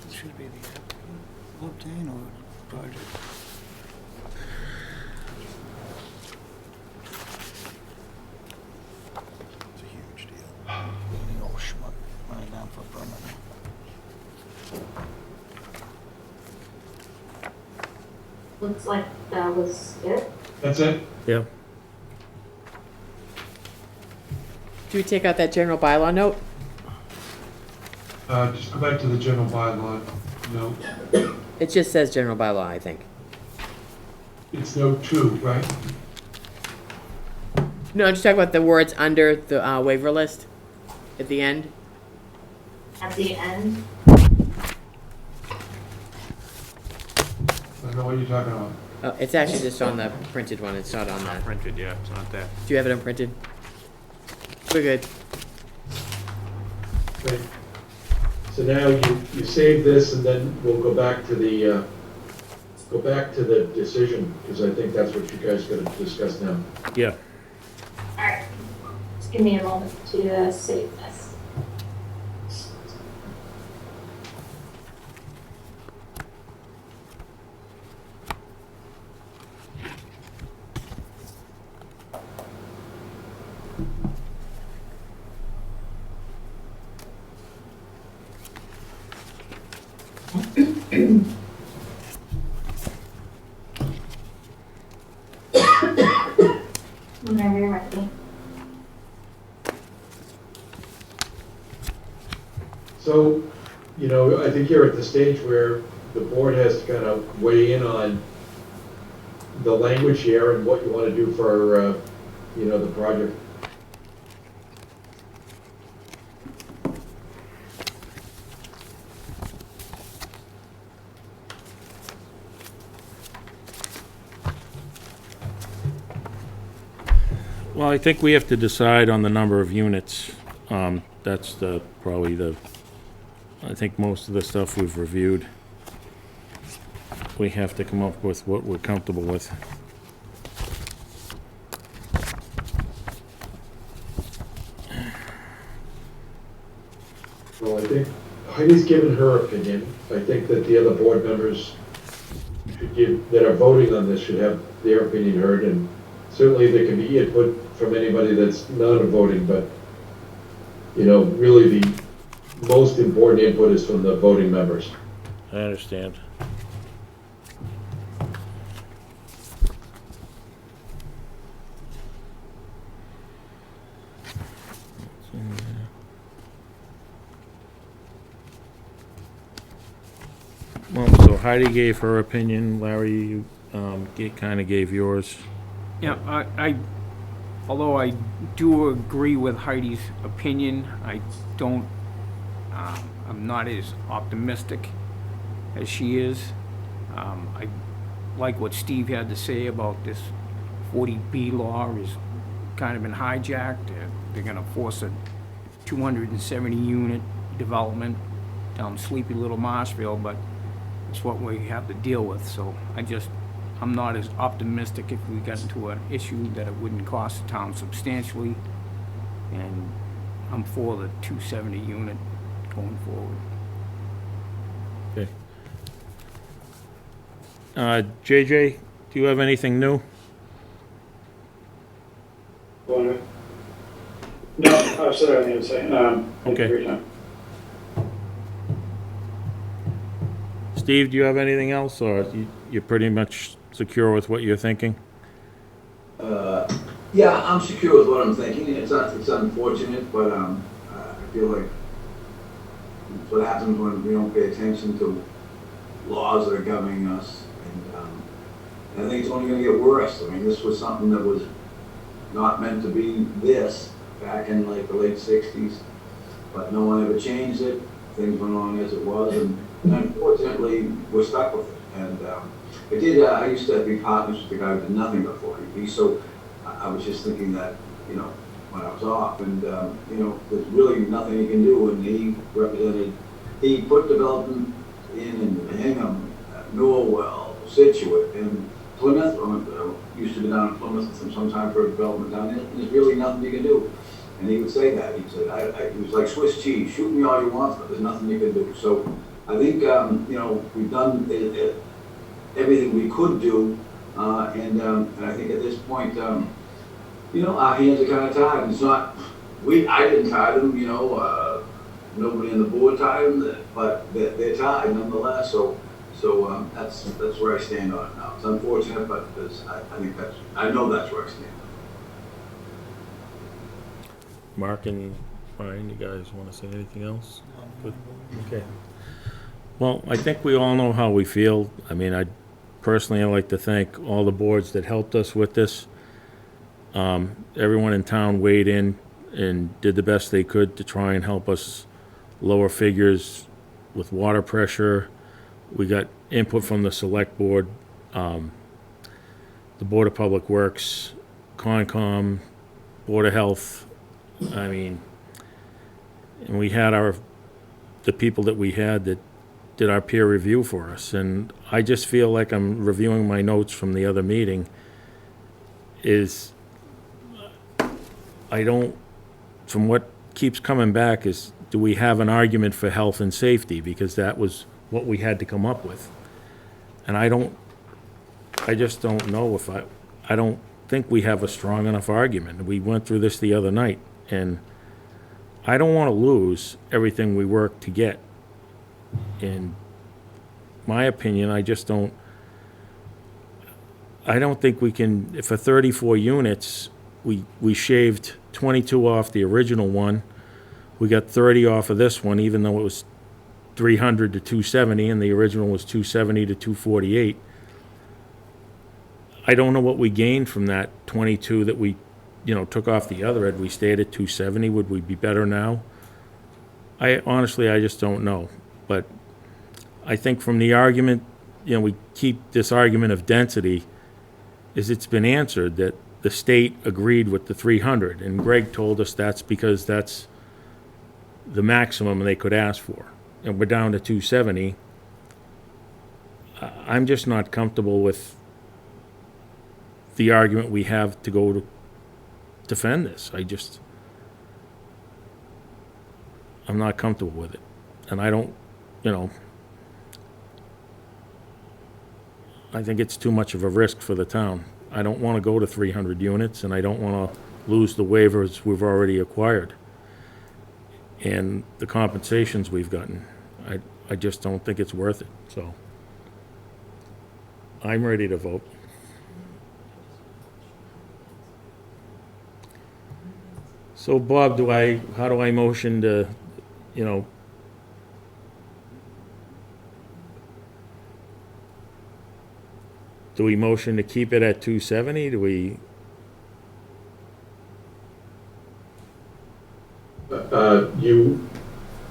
the Should be the applicant will obtain or project. It's a huge deal. The old schmuck running down for a permit. Looks like that was it. That's it? Yeah. Do we take out that general bylaw note? Just go back to the general bylaw. No, It just says general bylaw, I think. it's note 2, right? No, I'm just talking about the words under the waiver list at the end. At the end, I don't know what you're talking about. Oh, it's actually just on the printed one. It's not on that. Printed, yeah, it's not that. Do you have it unprinted? We're good. Right. So now you save this and then we'll go back to the decision, because I think that's what you guys gotta discuss now. Yeah. alright. Just give me a moment to save this. Whenever you're ready. So, I think you're at the stage where the board has to kind of weigh in on the language here and what you want to do for, the project. Well, I think we have to decide on the number of units. That's I think most of the stuff we've reviewed. We have to come up with what we're comfortable with. Well, I think Heidi's given her opinion. I think that the other board members that are voting on this should have their opinion heard, and certainly there can be input from anybody that's not voting, but, really the most important input is from the voting members. I understand. Well, so Heidi gave her opinion, Larry, you kind of gave yours. Yeah, although I do agree with Heidi's opinion, I don't, I'm not as optimistic as she is. I like what Steve had to say about this 40B law is kind of been hijacked. They're gonna force a 270 unit development down sleepy little Marshfield, but it's what we have to deal with, so I'm not as optimistic if we got into an issue that it wouldn't cost the town substantially, and I'm for the 270 unit going forward. Okay. JJ, do you have anything new? No, I've said everything I need to say. Thank you for your time. Steve, do you have anything else, or you're pretty much secure with what you're thinking? Yeah, I'm secure with what I'm thinking. It's unfortunate, but I feel like it's what happens when we don't pay attention to laws that are governing us. And I think it's only going to get worse. I mean, this was something that was not meant to be this back in like the late 60s, but no one ever changed it. Things went on as it was, and unfortunately, we're stuck with it. And I used to be partners with the guy who did nothing before. So I was just thinking that, when I was off, and, there's really nothing he can do. And he put development in Hingham, Norwell, Situate, and Plymouth. Used to be down in Plymouth sometime for development down there. And there's really nothing you can do. And he would say that. He said, he was like Swiss cheese. Shoot me all you want, but there's nothing you can do. So I think, we've done everything we could do. And I think at this point, our hands are kind of tied. It's not, I didn't tie them, nobody on the board tied them, but they're tied nonetheless. So that's where I stand on it now. It's unfortunate, but I know that's where I stand. Mark and Brian, you guys want to say anything else? Good. Okay. Well, I think we all know how we feel. I mean, I'd like to thank all the boards that helped us with this. Everyone in town weighed in and did the best they could to try and help us lower figures with water pressure. We got input from the select board, the Board of Public Works, Concom, Board of Health. I mean, and we had the people that we had that did our peer review for us. And I just feel like I'm reviewing my notes from the other meeting from what keeps coming back is, do we have an argument for health and safety? Because that was what we had to come up with. And I just don't know I don't think we have a strong enough argument. We went through this the other night, and I don't want to lose everything we worked to get. In my opinion, I don't think we can, for 34 units, we shaved 22 off the original one. We got 30 off of this one, even though it was 300 to 270, and the original was 270 to 248. I don't know what we gained from that 22 that we, took off the other end. We stayed at 270. Would we be better now? I just don't know. But I think from the argument, we keep this argument of density, it's been answered that the state agreed with the 300, and Greg told us that's because that's the maximum they could ask for, and we're down to 270. I'm just not comfortable with the argument we have to go to defend this. I'm not comfortable with it. And I don't, I think it's too much of a risk for the town. I don't want to go to 300 units, and I don't want to lose the waivers we've already acquired and the compensations we've gotten. I just don't think it's worth it, so I'm ready to vote. So Bob, how do I motion to, do we motion to keep it at 270? Do we, You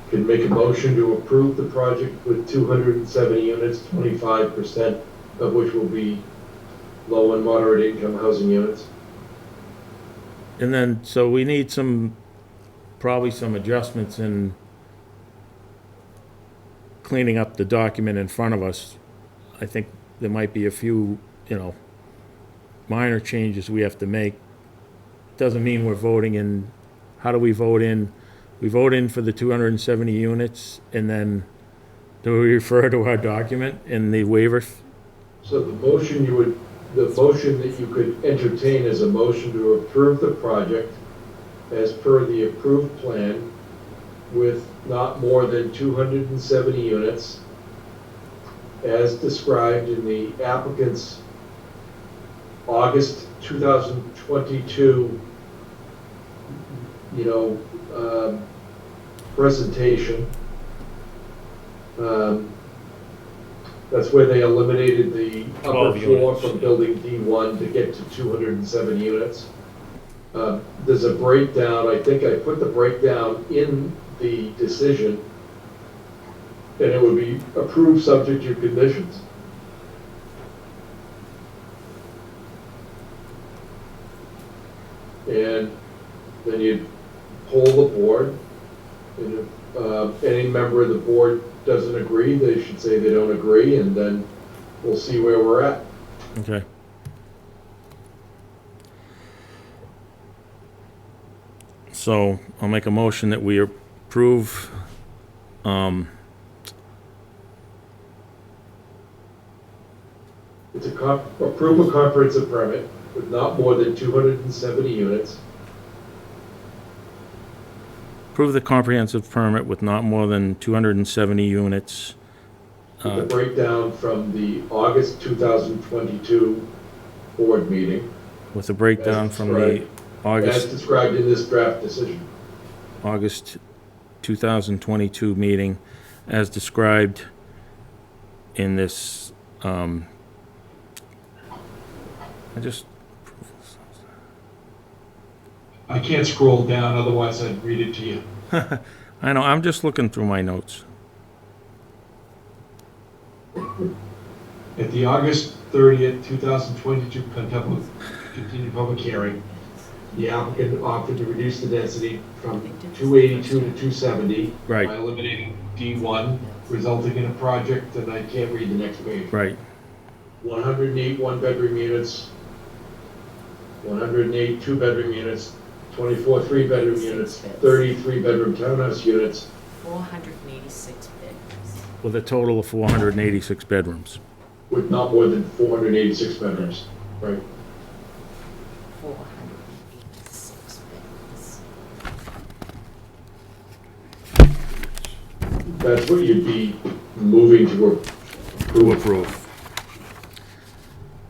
can make a motion to approve the project with 270 units, 25% of which will be low and moderate income housing units. and then, so we need probably some adjustments in cleaning up the document in front of us. I think there might be a few, minor changes we have to make. Doesn't mean we're voting in. How do we vote in? We vote in for the 270 units, and then do we refer to our document in the waiver? So the motion that you could entertain is a motion to approve the project as per the approved plan with not more than 270 units as described in the applicant's August 2022 presentation. That's where they eliminated the upper 12 floor units. from building D1 to get to 207 units. There's a breakdown. I think I put the breakdown in the decision, and it would be approved subject to conditions. And then you'd poll the board, and if any member of the board doesn't agree, they should say they don't agree, and then we'll see where we're at. Okay. So I'll make a motion that we approve, It's approve a comprehensive permit with not more than 270 units approve the comprehensive permit with not more than 270 units. with the breakdown from the August 2022 board meeting, With a breakdown from the as described in this draft decision. August 2022 meeting, as described in this, I can't scroll down, otherwise I'd read it to you. I know, I'm just looking through my notes. At the August 30th, 2022 continued public hearing, the applicant offered to reduce the density from 282 to 270 Right. by eliminating D1, resulting in a project, and I can't read the next page. Right, 108 one-bedroom units, 108 two-bedroom units, 24 three-bedroom units, 30 three-bedroom townhouse units, 486 bedrooms. with a total of 486 bedrooms. with not more than 486 bedrooms, right? 486 bedrooms. That's what you'd be moving to To approve. approve.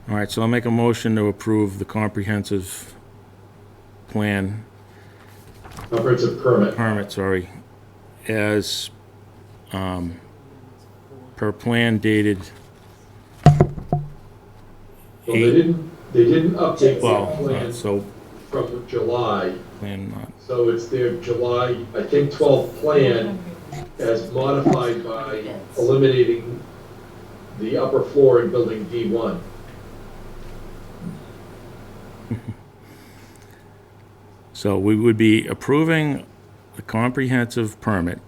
All right, so I'll make a motion to approve the comprehensive plan, Comprehensive permit. as, per plan dated, So they didn't update well, the plan so, from July, plan not, so it's their July, I think, 12th plan as modified by eliminating the upper floor in building D1. so we would be approving a comprehensive permit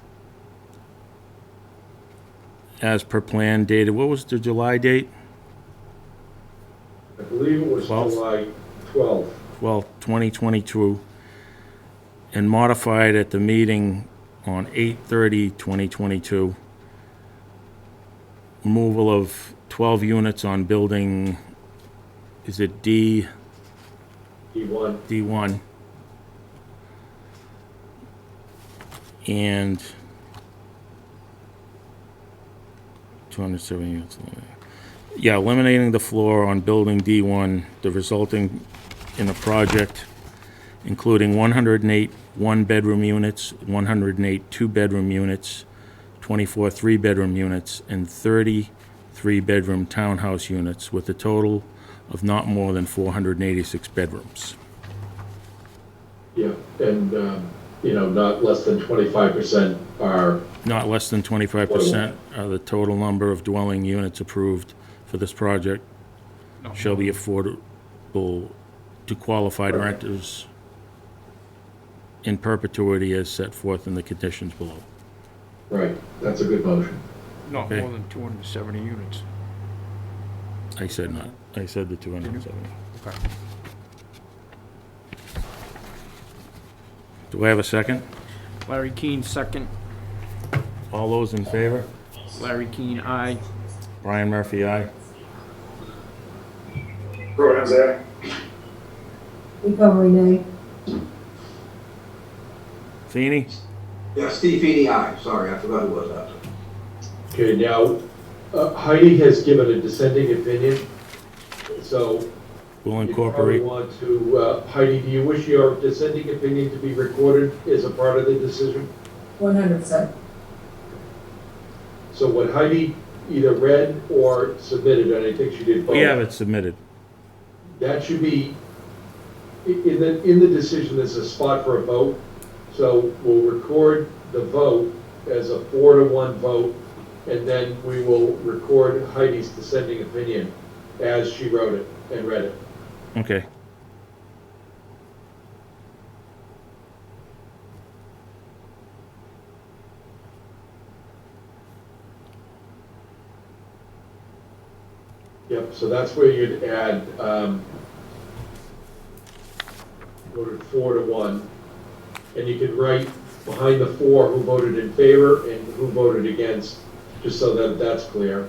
as per plan dated, what was the July date? I believe it was 12th? July 12th. 2022, and modified at the meeting on 8/30/2022. Removal of 12 units on building, is it D1. D1? And 270 units. Yeah, eliminating the floor on building D1, the resulting in a project including 108 one-bedroom units, 108 two-bedroom units, 24 three-bedroom units, and 30 three-bedroom townhouse units with a total of not more than 486 bedrooms. Yeah, and, not less than 25% are, Not less than 25% of the total number of dwelling units approved for this project shall be affordable to qualified renters in perpetuity as set forth in the conditions below. right, that's a good motion. Not Okay. more than 270 units. I said not. I said the 270. Okay. Do I have a second? Larry Keane, second. All those in favor? Larry Keane, aye. Brian Murphy, aye. Broden's aye. Recovery nay. Feeney? Yeah, Steve Feeney, aye. Sorry, I forgot who was that. Okay, now, Heidi has given a dissenting opinion, so We'll you probably incorporate. want to, Heidi, do you wish your dissenting opinion to be recorded as a part of the decision? 100%. So what Heidi either read or submitted, and I think she did both. We have it submitted. That should be, in the decision, there's a spot for a vote. So we'll record the vote as a 4-1 vote, and then we will record Heidi's dissenting opinion as she wrote it and read it. Okay. Yep, so that's where you'd add, voted 4-1. And you could write behind the 4 who voted in favor and who voted against, just so that that's clear.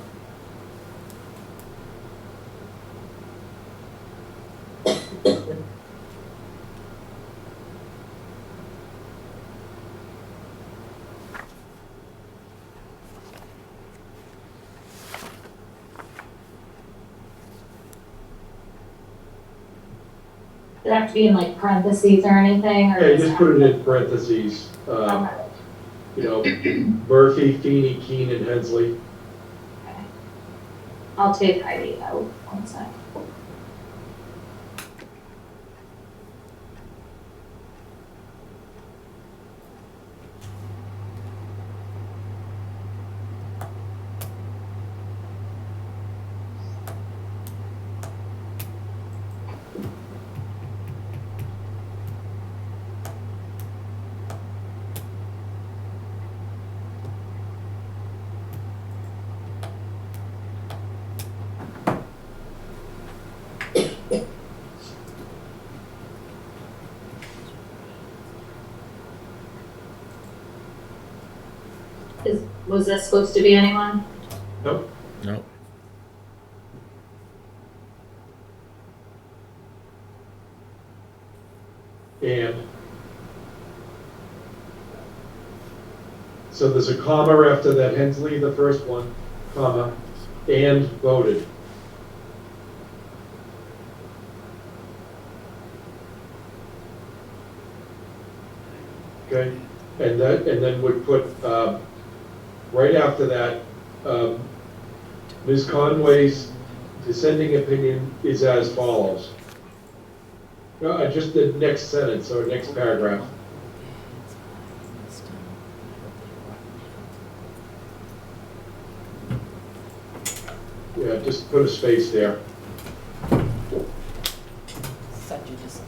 Does it have to be in like parentheses or anything, or? Yeah, you does just it put have it to in parentheses, be- Okay. Murphy, Feeney, Keene, and Hensley. Okay. I'll take Heidi out, 1 sec. Was this supposed to be anyone? Nope. No. And so there's a comma after that Hensley, the first one, comma, and voted. Okay, and then would put, right after that, Ms. Conway's dissenting opinion is as follows. Just the next sentence or next paragraph. Yeah, just put a space there. Such a disappointment.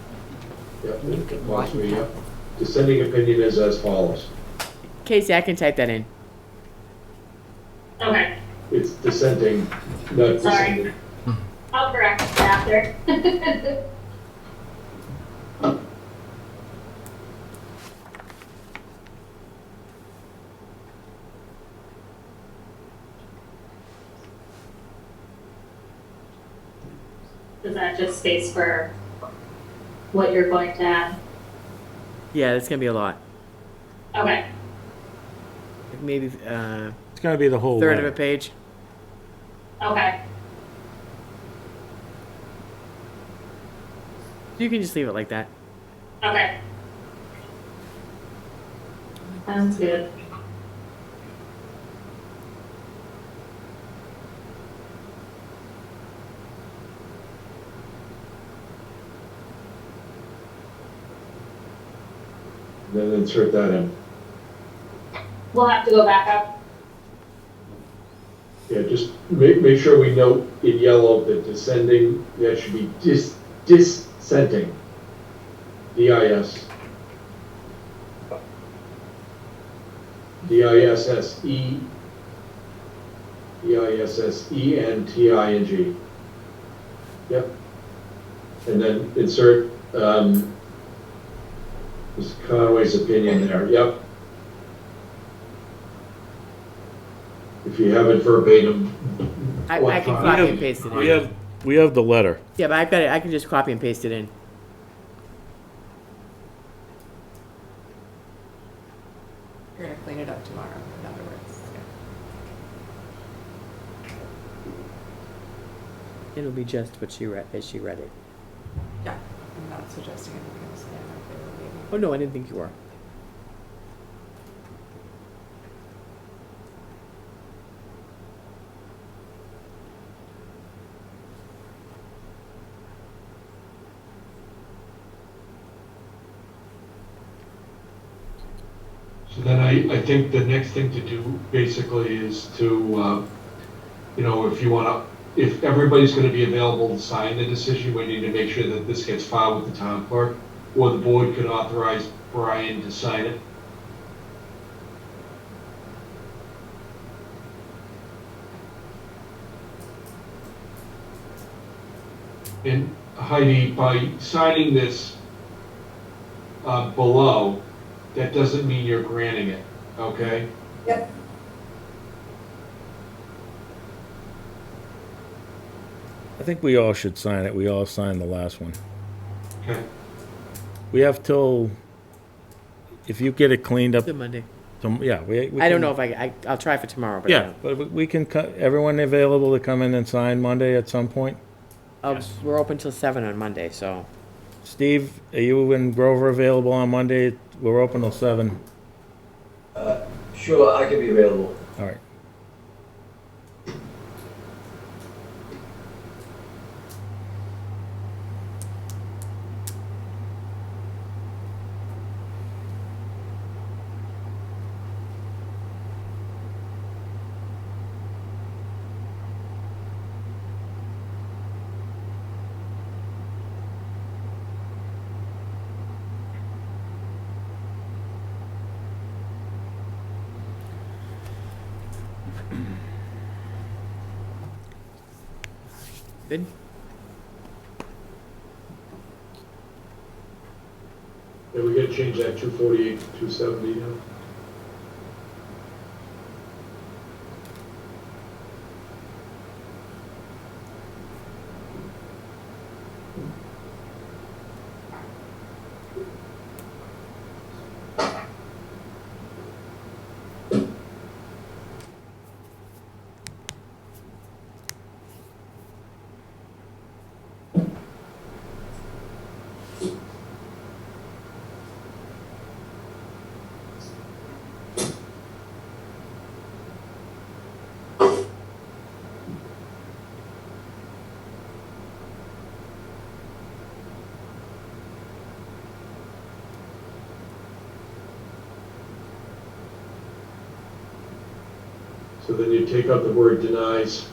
Yep, You could must be, write yep. dissenting opinion is as follows. Casey, I can type that in. Okay, It's dissenting, not Sorry. dissenting. I'll correct it after. Is that just space for what you're going to add? Yeah, that's gonna be a lot. Okay, Maybe It's gonna be the whole third of letter. a page. okay. You can just leave it like that. Okay. Sounds good. Then insert that in. We'll have to go back up. Yeah, just make sure we note in yellow that descending, that should be dissenting. D-I-S. D-I-S-S-E. D-I-S-S-E-N-T-I-N-G. Yep. And then insert, Mr. Conway's opinion there, yep. If you have it verbatim. I can electronic- copy and paste it in. We have the letter. Yeah, but I've got it. I can just copy and paste it in. You're gonna clean it up tomorrow, in other words. It'll be just what she read as she read it. Yeah, I'm not suggesting anything else there if they were leaving. Oh no, I didn't think you were. So then I think the next thing to do basically is to, if you want to, if everybody's going to be available to sign the decision, we need to make sure that this gets filed with the town clerk, or the board could authorize Brian to sign it. And Heidi, by signing this below, that doesn't mean you're granting it, okay? Yep. I think we all should sign it. We all signed the last one. Okay. We have till, if you get it cleaned up, Good Monday. yeah, we I don't can- know if I'll try for tomorrow, but Yeah, but we can, everyone available to come in and sign Monday at some point? We're open till 7 on Monday, so. Steve, are you and Grover available on Monday? We're open till 7. Sure, I can be available. All right. Good. Yeah, we gotta change that 248 to 270 now. So then you take out the word denies.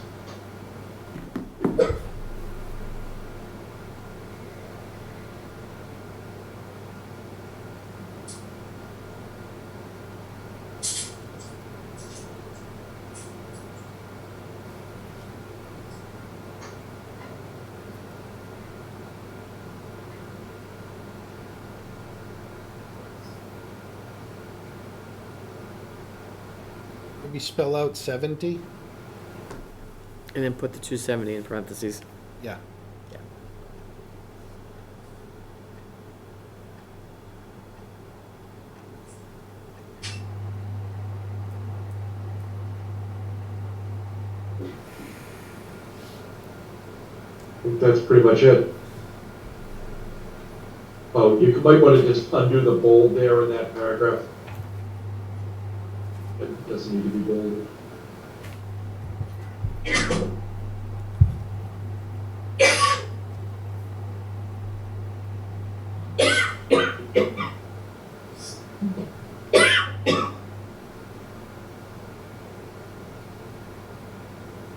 Maybe spell out 70? And then put the 270 in parentheses. Yeah. I think that's pretty much it. Oh, you might want to just undo the bold there in that paragraph. It doesn't need to be bolded.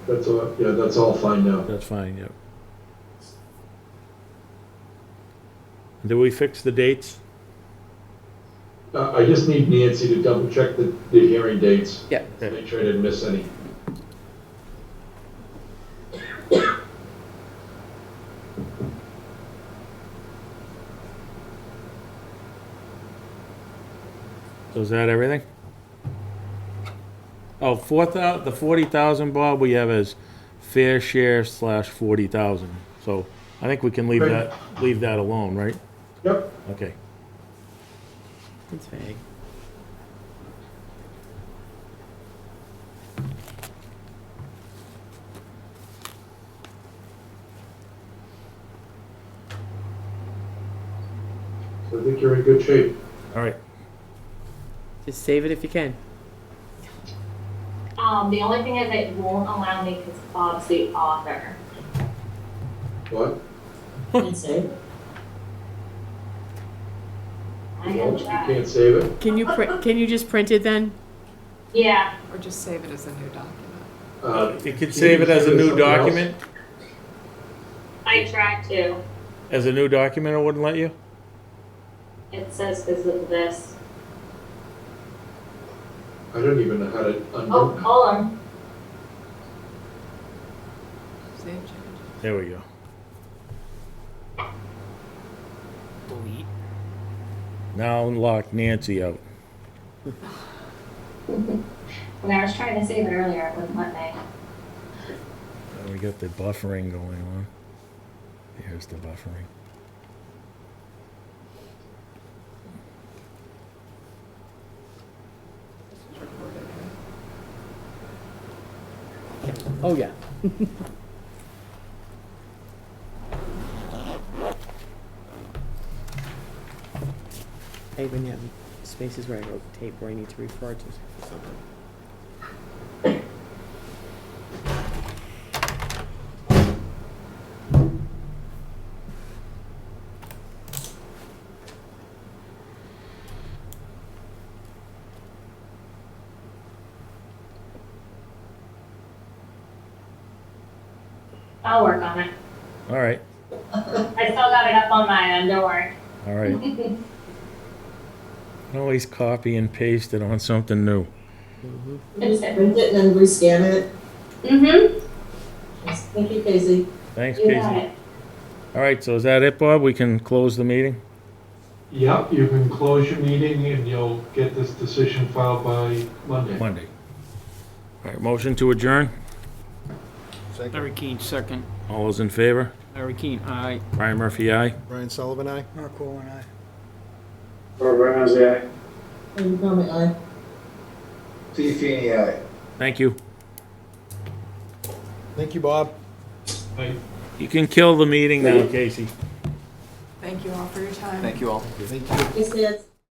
That's all, yeah, that's all fine now. That's fine, yep. Did we fix the dates? I just need Nancy to double check the hearing dates. Yeah. Make sure I didn't miss any. So is that everything? Oh, the 40,000, Bob, we have as fair share / 40,000. So I think we can leave Okay. that alone, right? Yep. Okay. It's vague. So I think you're in good shape. All right. Just save it if you can. The only thing is it won't allow me because Bob's the author. What? And say, I No, can you try. can't save it? Can you just print it then? Yeah, Or just save it as a new document. You could save it as a new something else? document? I tried to. As a new document, it wouldn't let you? It says because of this. I don't even know how to undo Oh, it. hold on. Save change. There we go. Delete. Now lock Nancy out. When I was trying to save it earlier, it wouldn't let me. We got the buffering going on. Here's the buffering. Oh, yeah. I even have spaces where I wrote tape where I need to refer to something. I'll work on it. All right, I still got it up on my end, don't worry. all right. Always copy and paste it on something new. just print it and then rescan it. Mm-hmm. Thank you, Casey. Thanks, You got Casey. it. All right, so is that it, Bob? We can close the meeting? Yep, you can close your meeting and you'll get this decision filed by Monday. Monday. All right, motion to adjourn? Larry Keane, second. All those in favor? Larry Keane, aye. Brian Murphy, aye. Brian Sullivan, aye? Mark Owen, aye. Robert Ramsey, aye. And comment, aye. Steve Feeney, aye. Thank you. Thank you, Bob. Right. You can kill the meeting now, Casey. Thank you all for your time. Thank you all. Thank you. Yes, yes.